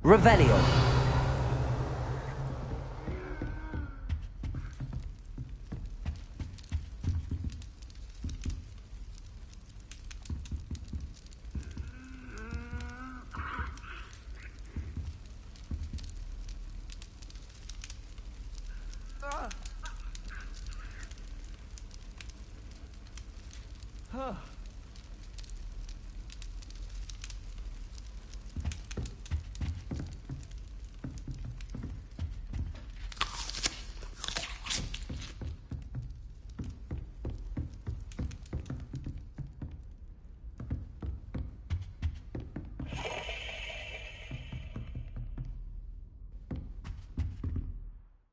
Revelio.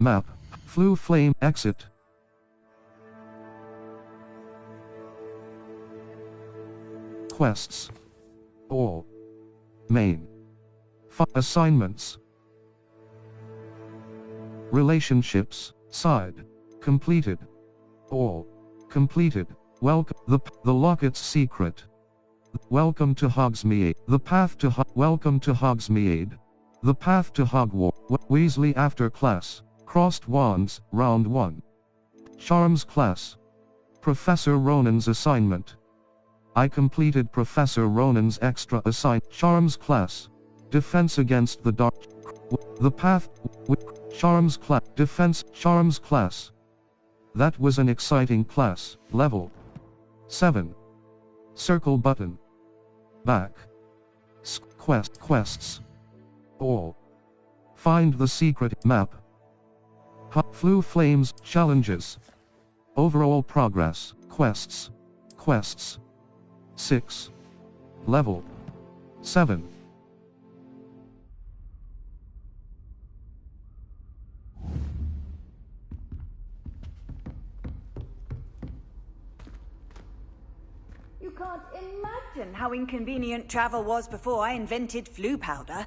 Map Flue flame exit. Quests. All. Main. Assignments. Relationships. Side. Completed. All. Completed. Welcome. The locket's secret. Welcome to Hogsmeade. The path to Welcome to Hogsmeade. The path to Hogwarts. Weasley after class. Crossed wands. Round 1. Charms class. Professor Ronan's assignment. I completed Professor Ronan's extra Charms class. Defense against the dark. The path. Charms class. Defense. Charms class. That was an exciting class. Level 7. Circle button. Back. Quests. All. Find the secret map. Flue flames. Challenges. Overall progress. Quests. 6. Level 7. You can't imagine how inconvenient travel was before I invented Flue powder.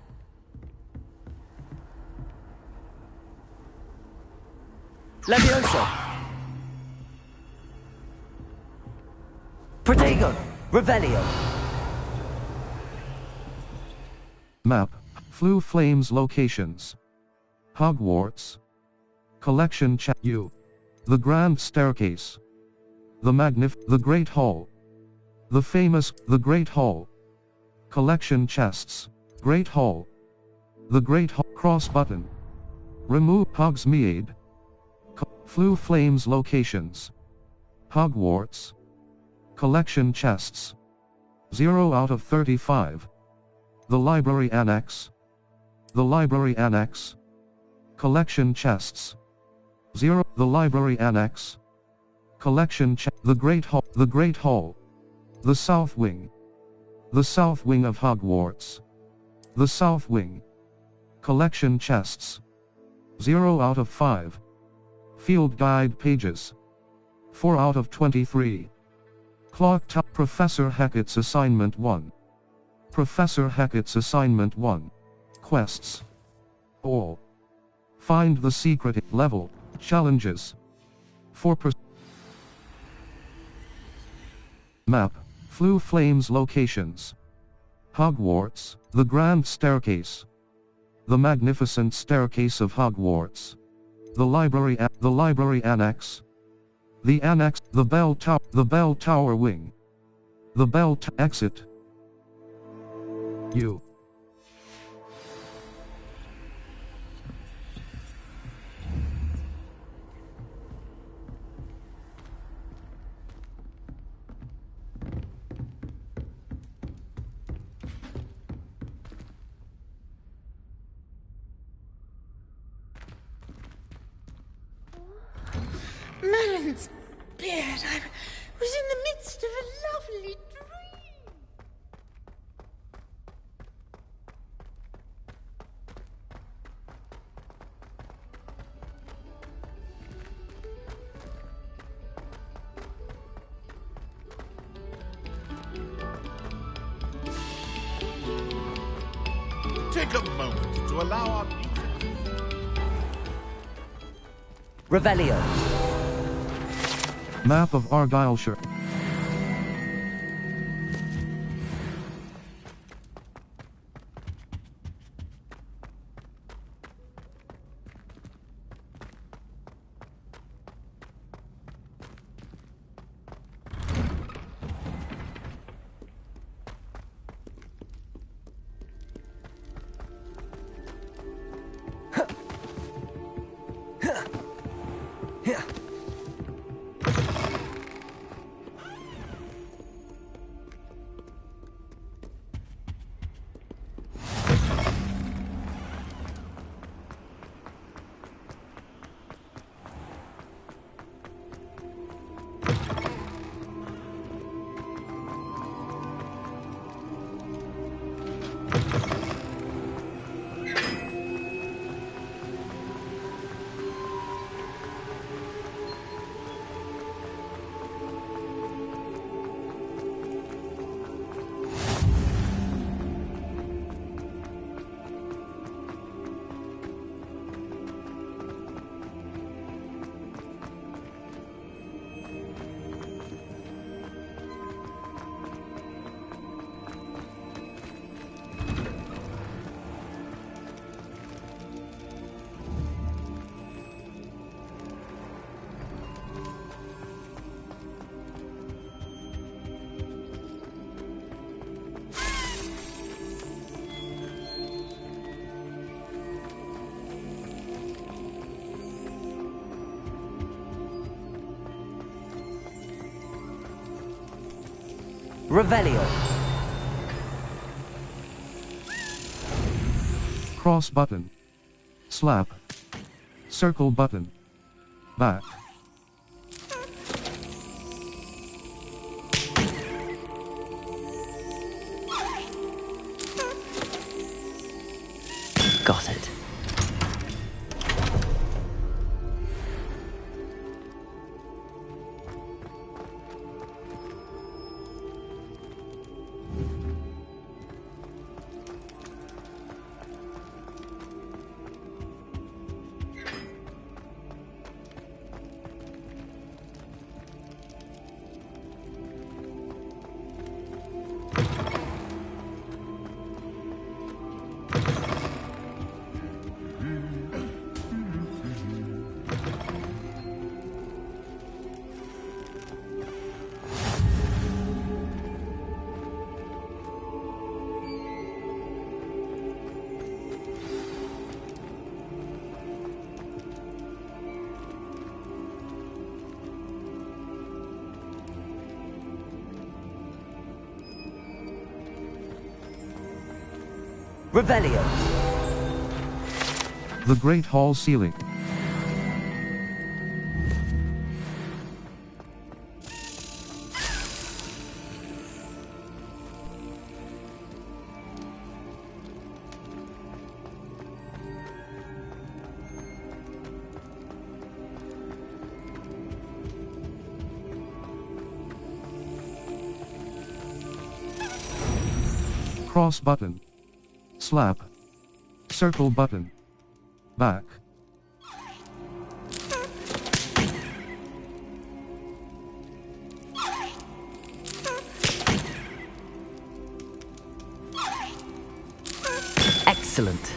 Levioso! Protego! Revelio! Map. Flue flames locations. Hogwarts. Collection U. The Grand Staircase. The Great Hall. The Great Hall. Collection chests. Great Hall. The Great Hall. Cross button. Remove Hogsmeade. Flue flames locations. Hogwarts. Collection chests. 0 out of 35. The Library Annex. The Library Annex. Collection chests. 0. The Library Annex. Collection The Great Hall. The Great Hall. The South Wing. The South Wing of Hogwarts. The South Wing. Collection chests. 0 out of 5. Field guide pages. 4 out of 23. Clock Tower. Professor Hackett's Assignment 1. Professor Hackett's Assignment 1. Quests. All. Find the secret. Level. Challenges. 4%. Map. Flue flames locations. Hogwarts. The Grand Staircase. The Magnificent Staircase of Hogwarts. The Library Annex. The Annex. The Bell Tower Wing. The Exit. U. Merlin's beard. I was in the midst of a lovely dream. Take a moment to allow our meeting. Revelio. Map of Argyllshire. Revelio. Cross button. Slap. Circle button. Back. Got it. Revelio. The Great Hall ceiling. Cross button. Slap. Circle button. Back. Excellent.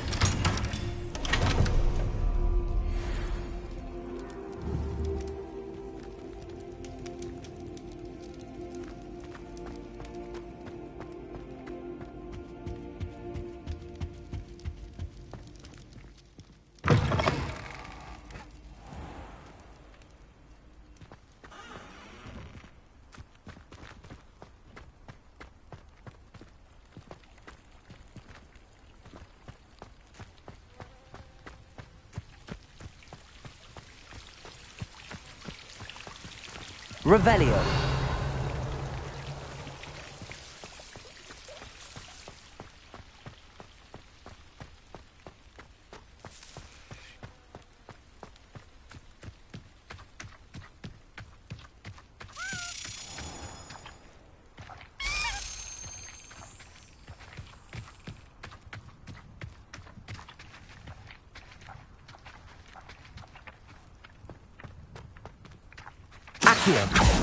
Revelio. Accio.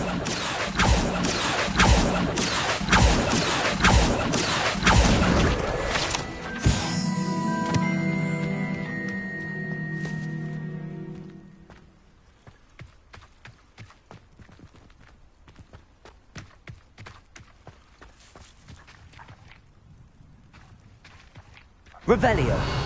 Revelio.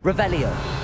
Revelio.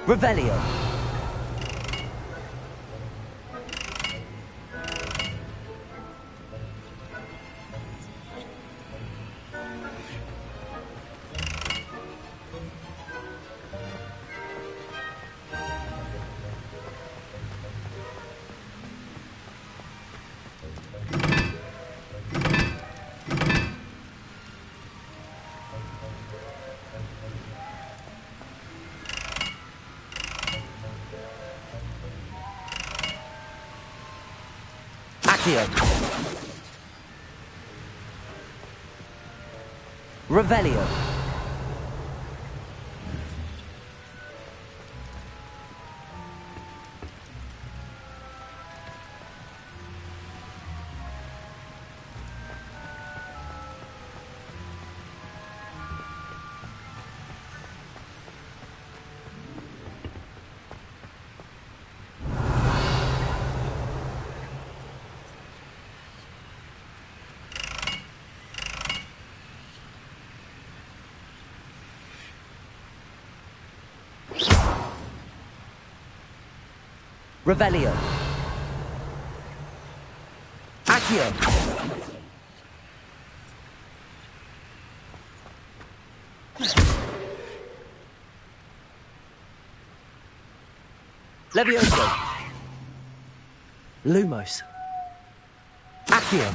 Revelio. Revelio. Revelio. Accio. Levioso. Lumos. Accio.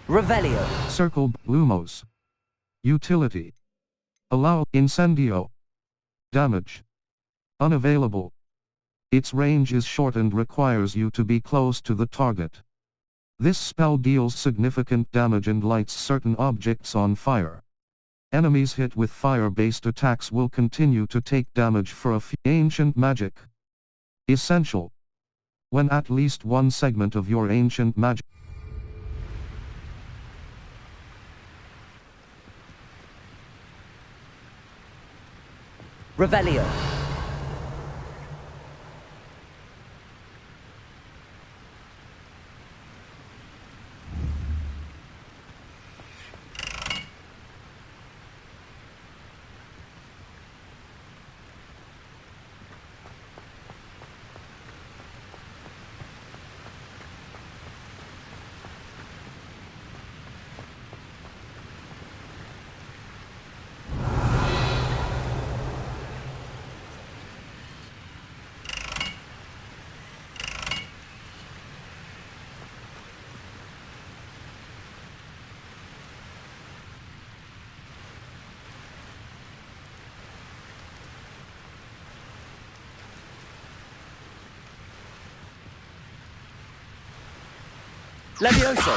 Revelio. Circle Lumos. Utility. Allow Incendio. Damage. Unavailable. Its range is short and requires you to be close to the target. This spell deals significant damage and lights certain objects on fire. Enemies hit with fire-based attacks will continue to take damage for a few. Ancient magic. Essential. When at least one segment of your ancient magic Revelio. Levioso.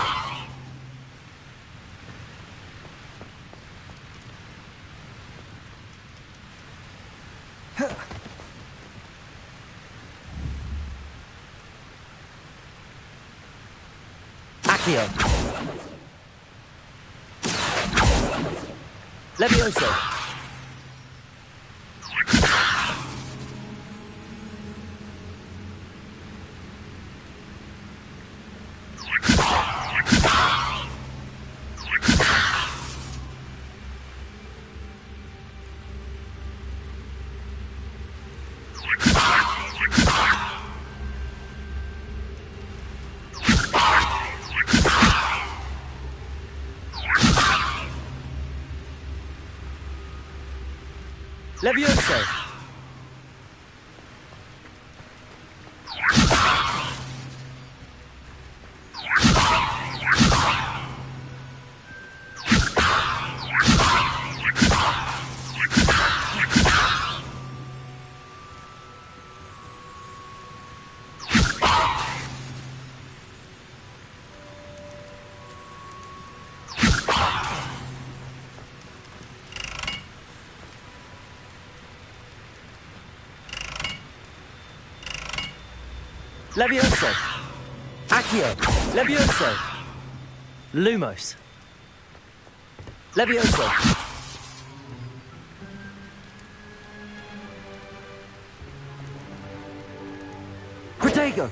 Accio. Levioso. Levioso. Levioso. Accio. Levioso. Lumos. Levioso. Protego.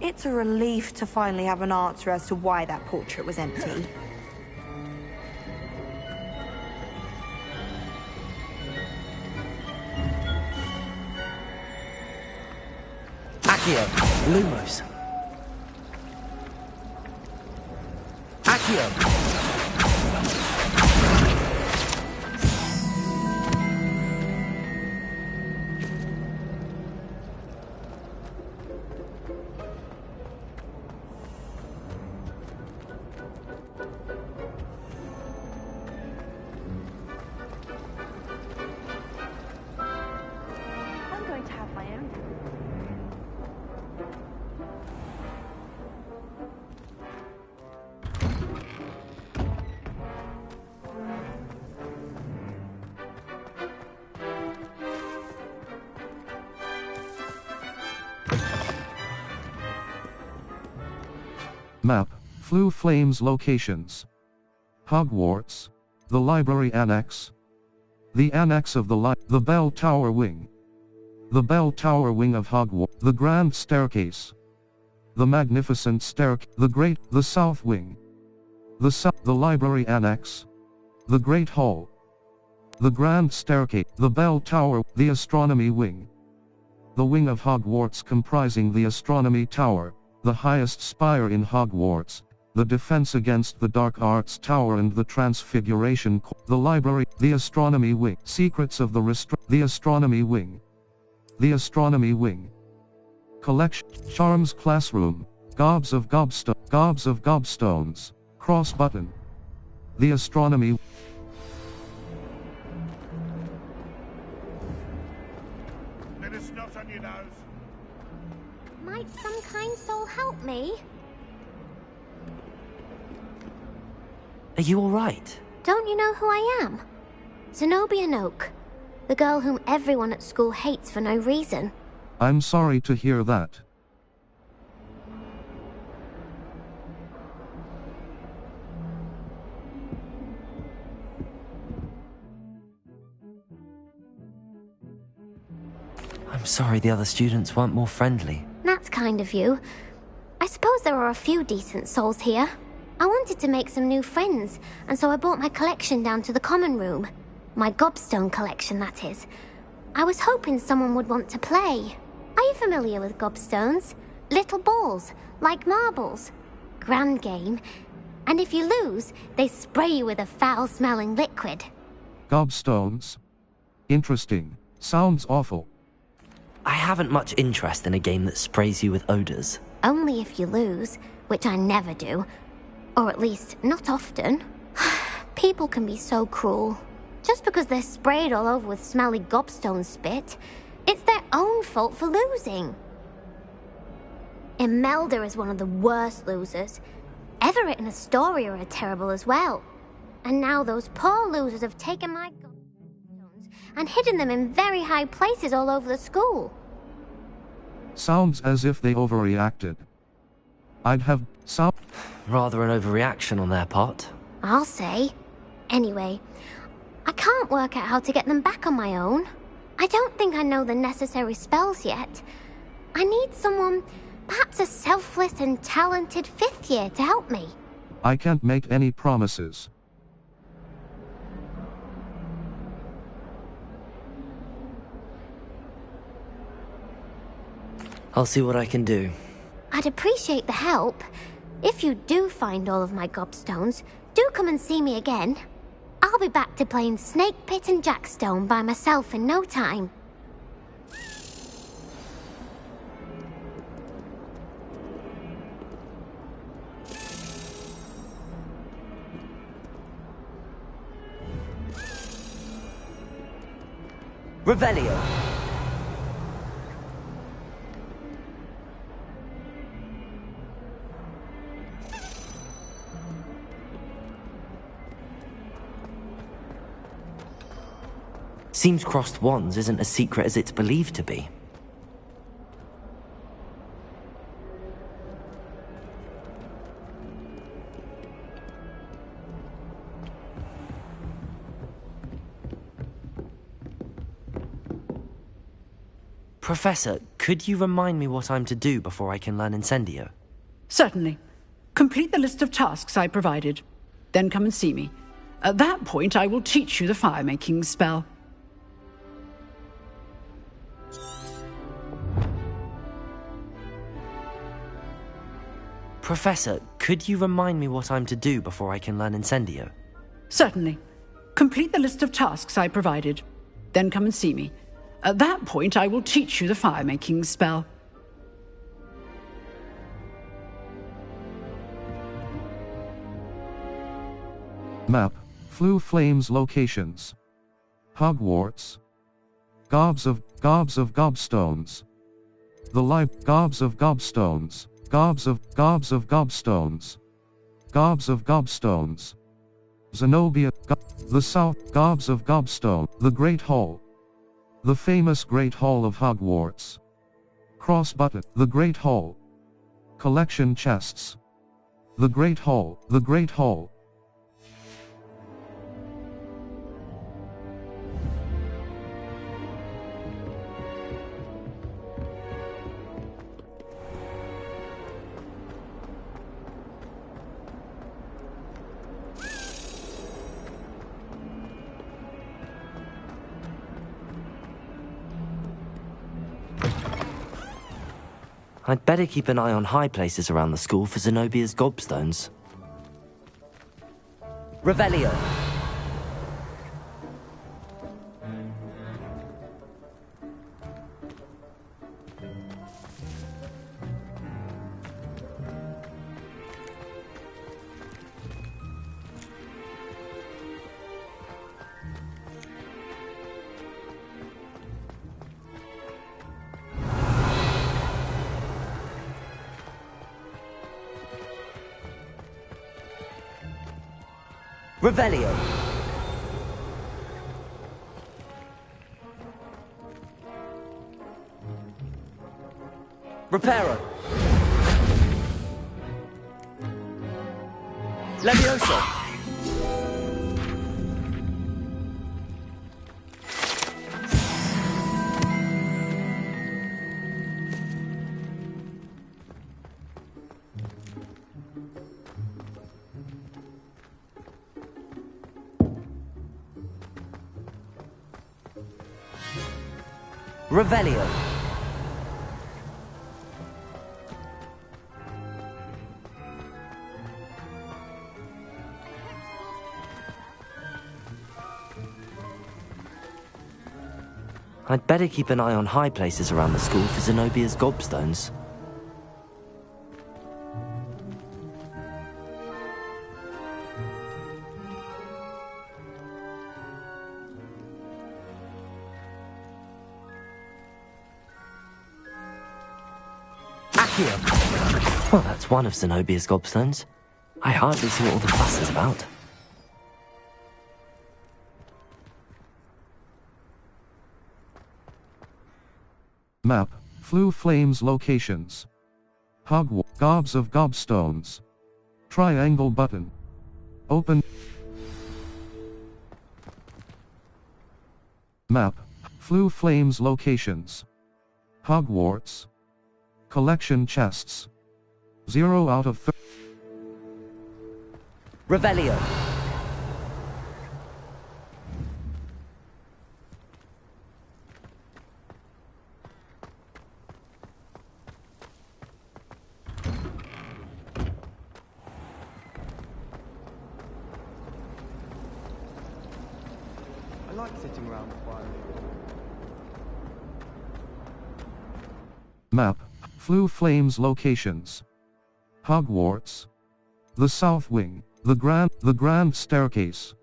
It's a relief to finally have an answer as to why that portrait was empty. Accio! Lumos! Accio! I'm going to have my own. Map, Flue Flames locations. Hogwarts, the Library Annex. The Annex of the Bell Tower Wing. The Bell Tower Wing of Hogwarts. The Grand Staircase. The Magnificent Staircase. The South Wing. The Library Annex. The Great Hall. The Grand Staircase. The Bell Tower. The Astronomy Wing. The Wing of Hogwarts comprising the Astronomy Tower, the highest spire in Hogwarts, the Defense Against the Dark Arts Tower and the Transfiguration the Library, the Astronomy Wing, Secrets of the Astronomy Wing. The Astronomy Wing. Collection, Charms Classroom, Gobs of Gobstones, Cross Button. The Astronomy. Bit of snot on your nose. Might some kind soul help me? Are you alright? Don't you know who I am? Zenobia Noak, the girl whom everyone at school hates for no reason. I'm sorry to hear that. I'm sorry the other students weren't more friendly. That's kind of you. I suppose there are a few decent souls here. I wanted to make some new friends, and so I brought my collection down to the common room. My gobstone collection, that is. I was hoping someone would want to play. Are you familiar with gobstones? Little balls, like marbles. Grand game. And if you lose, they spray you with a foul-smelling liquid. Gobstones? Interesting. Sounds awful. I haven't much interest in a game that sprays you with odors. Only if you lose, which I never do. Or at least, not often. People can be so cruel. Just because they're sprayed all over with smelly gobstone spit, it's their own fault for losing. Imelda is one of the worst losers. Everett and Astoria are terrible as well. And now those poor losers have taken my gobstones and hidden them in very high places all over the school. Sounds as if they overreacted. I'd have Rather an overreaction on their part. I'll say. Anyway, I can't work out how to get them back on my own. I don't think I know the necessary spells yet. I need someone, perhaps a selfless and talented fifth year to help me. I can't make any promises. I'll see what I can do. I'd appreciate the help. If you do find all of my gobstones, do come and see me again. I'll be back to playing Snake Pit and Jackstone by myself in no time. Revelio. Seems crossed wands isn't as secret as it's believed to be. Professor, could you remind me what I'm to do before I can learn Incendio? Certainly. Complete the list of tasks I provided. Then come and see me. At that point, I will teach you the fire-making spell. Professor, could you remind me what I'm to do before I can learn Incendio? Certainly. Complete the list of tasks I provided. Then come and see me. At that point, I will teach you the fire-making spell. Map. Flue Flames locations. Hogwarts. Gobs of gobstones. Gobs of gobstones. Gobs of gobstones. Gobs of gobstones. Zenobia. The South. Gobs of gobstone. The Great Hall. The famous Great Hall of Hogwarts. Cross button. The Great Hall. Collection chests. The Great Hall. The Great Hall. I'd better keep an eye on high places around the school for Zenobia's gobstones. Revelio. Revelio. Reparo. Levioso. Revelio. I'd better keep an eye on high places around the school for Zenobia's gobstones. Well, that's one of Zenobia's gobstones. I hardly see what all the fuss is about. Map. Flue Flames locations. Hogwarts. Gobs of gobstones. Triangle button. Open. Map. Flue Flames locations. Hogwarts. Collection chests. 0 out of 30. Revelio. I like sitting around quietly. Map. Flue Flames locations. Hogwarts. The South Wing. The Grand Staircase.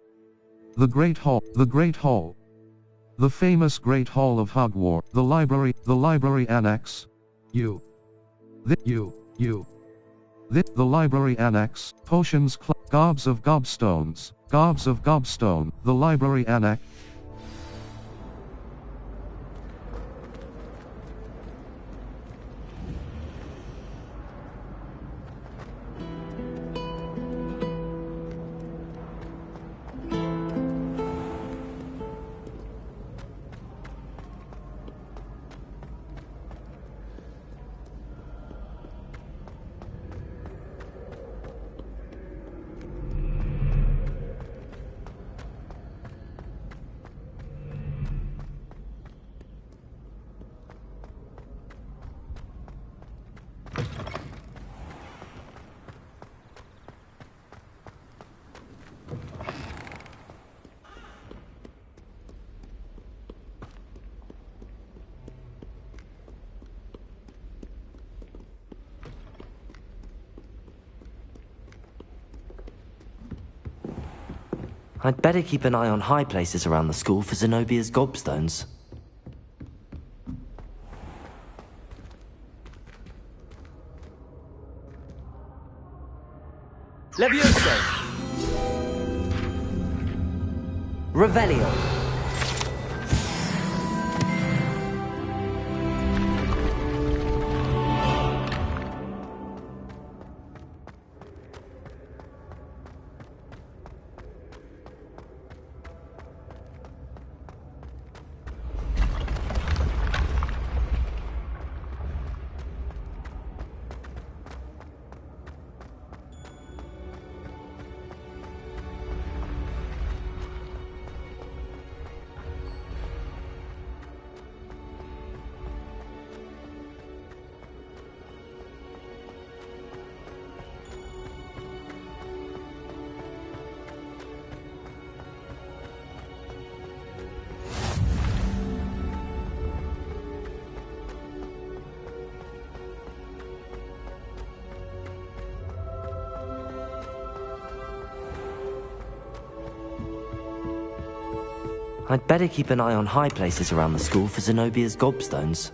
The Great Hall. The Great Hall. The famous Great Hall of Hogwarts. The Library Annex. The Library Annex. Potions. Gobs of gobstones. Gobs of gobstone. The Library Annex. I'd better keep an eye on high places around the school for Zenobia's gobstones. Levioso! Revelio! I'd better keep an eye on high places around the school for Zenobia's gobstones.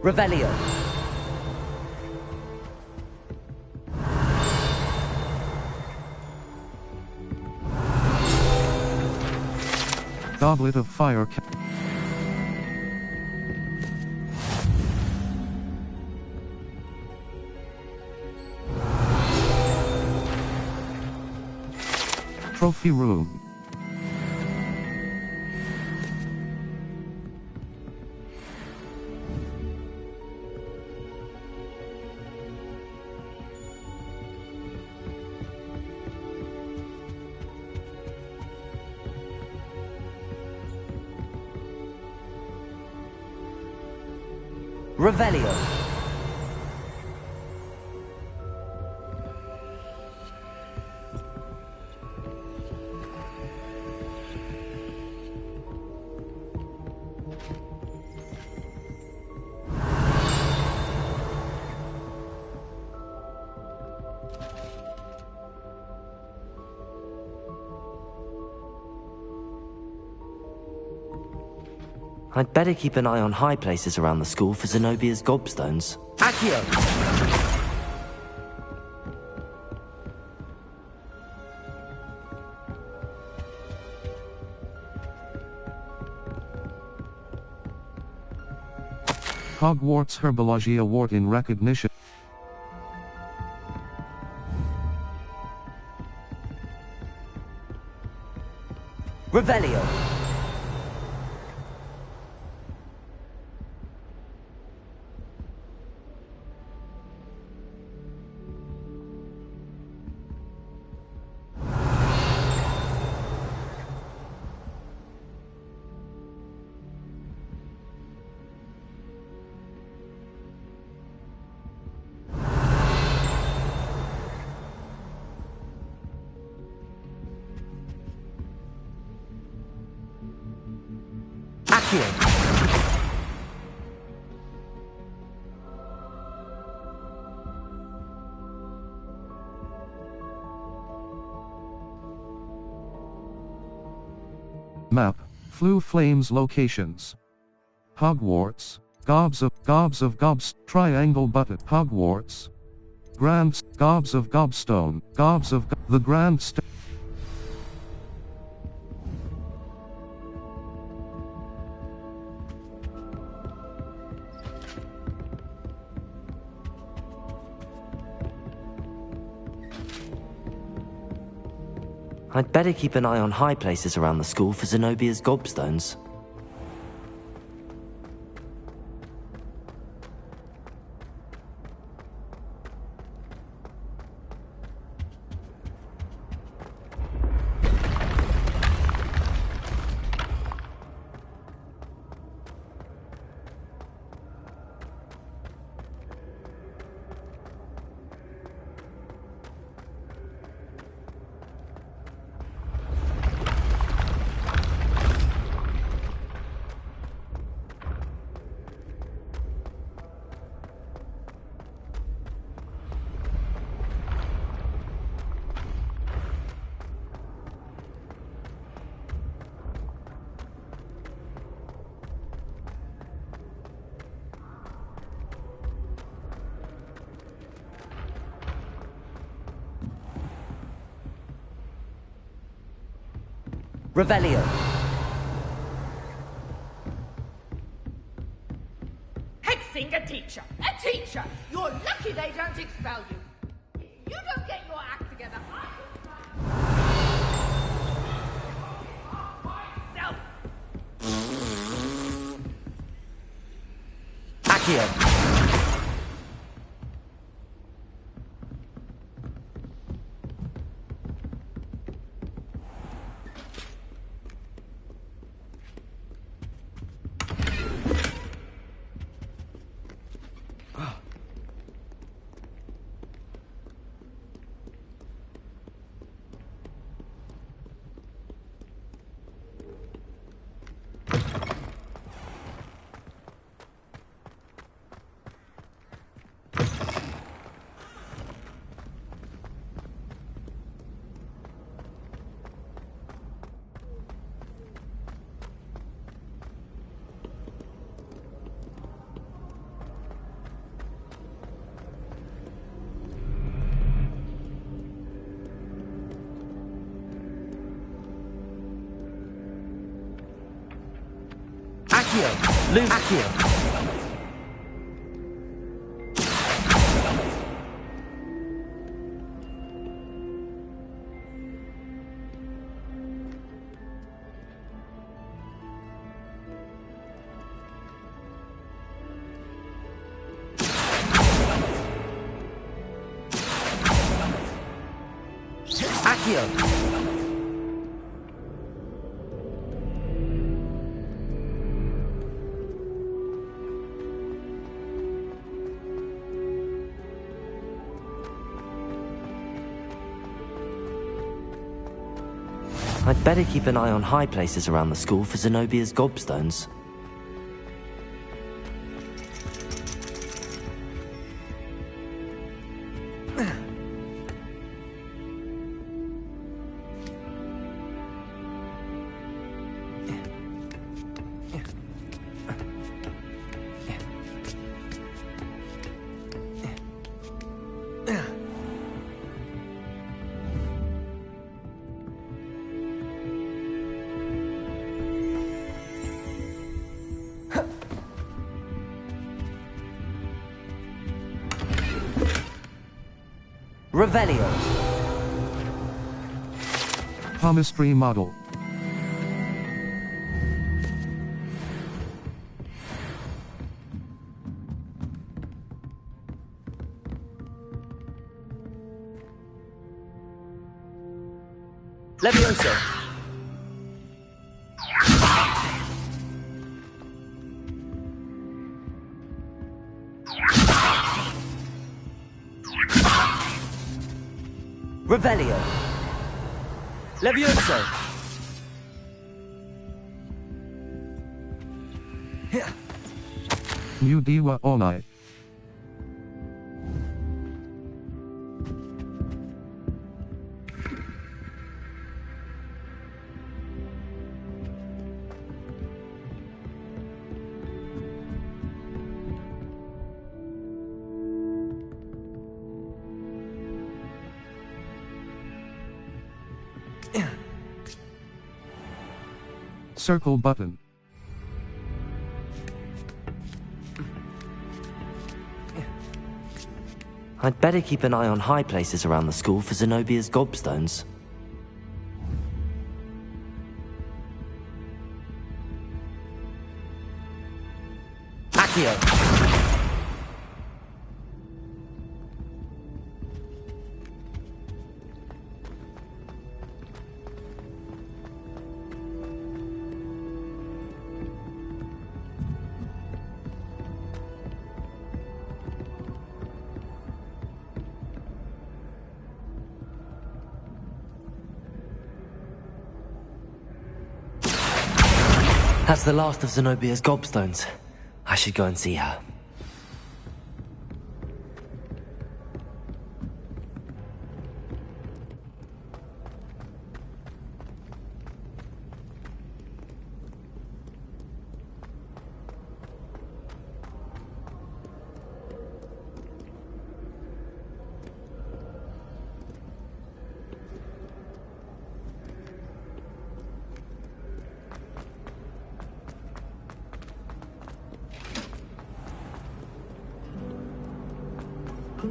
Revelio! Goblet of Fire. Trophy Room. Revelio! I'd better keep an eye on high places around the school for Zenobia's gobstones. Accio! Hogwarts Herbology Award in recognition. Revelio! Map. Flue Flames locations. Hogwarts. Gobs of Gobs. Triangle Button. Hogwarts. Gobs of Gobstone. The Grand St. I'd better keep an eye on high places around the school for Zenobia's gobstones. Revelio. Hexing a teacher! A teacher! You're lucky they don't expel you. If you don't get your act together, myself. Accio. Accio. Luke. Accio. Accio. I'd better keep an eye on high places around the school for Zenobia's gobstones. Revelio. Palmistry model. Levioso. Revelio. Levioso. Mudiwa Onai. Circle button. I'd better keep an eye on high places around the school for Zenobia's gobstones. Accio. That's the last of Zenobia's gobstones. I should go and see her. I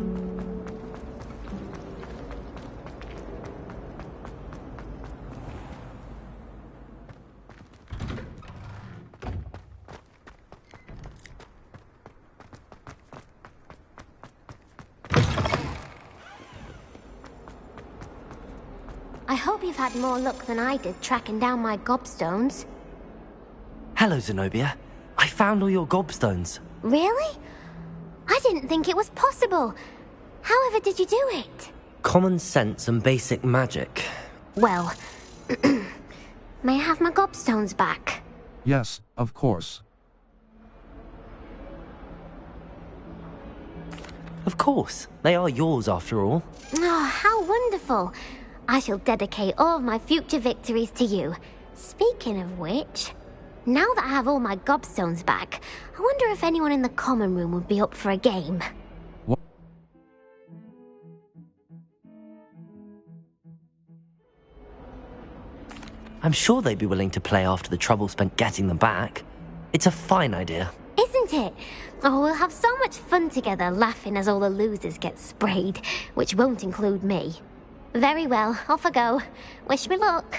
hope you've had more luck than I did tracking down my gobstones. Hello, Zenobia. I found all your gobstones. Really? I didn't think it was possible. However did you do it? Common sense and basic magic. Well, may I have my gobstones back? Yes, of course. Of course. They are yours after all. Oh, how wonderful. I shall dedicate all of my future victories to you. Speaking of which, now that I have all my gobstones back, I wonder if anyone in the common room would be up for a game. What? I'm sure they'd be willing to play after the trouble spent getting them back. It's a fine idea. Isn't it? Oh, we'll have so much fun together laughing as all the losers get sprayed, which won't include me. Very well, off I go. Wish me luck.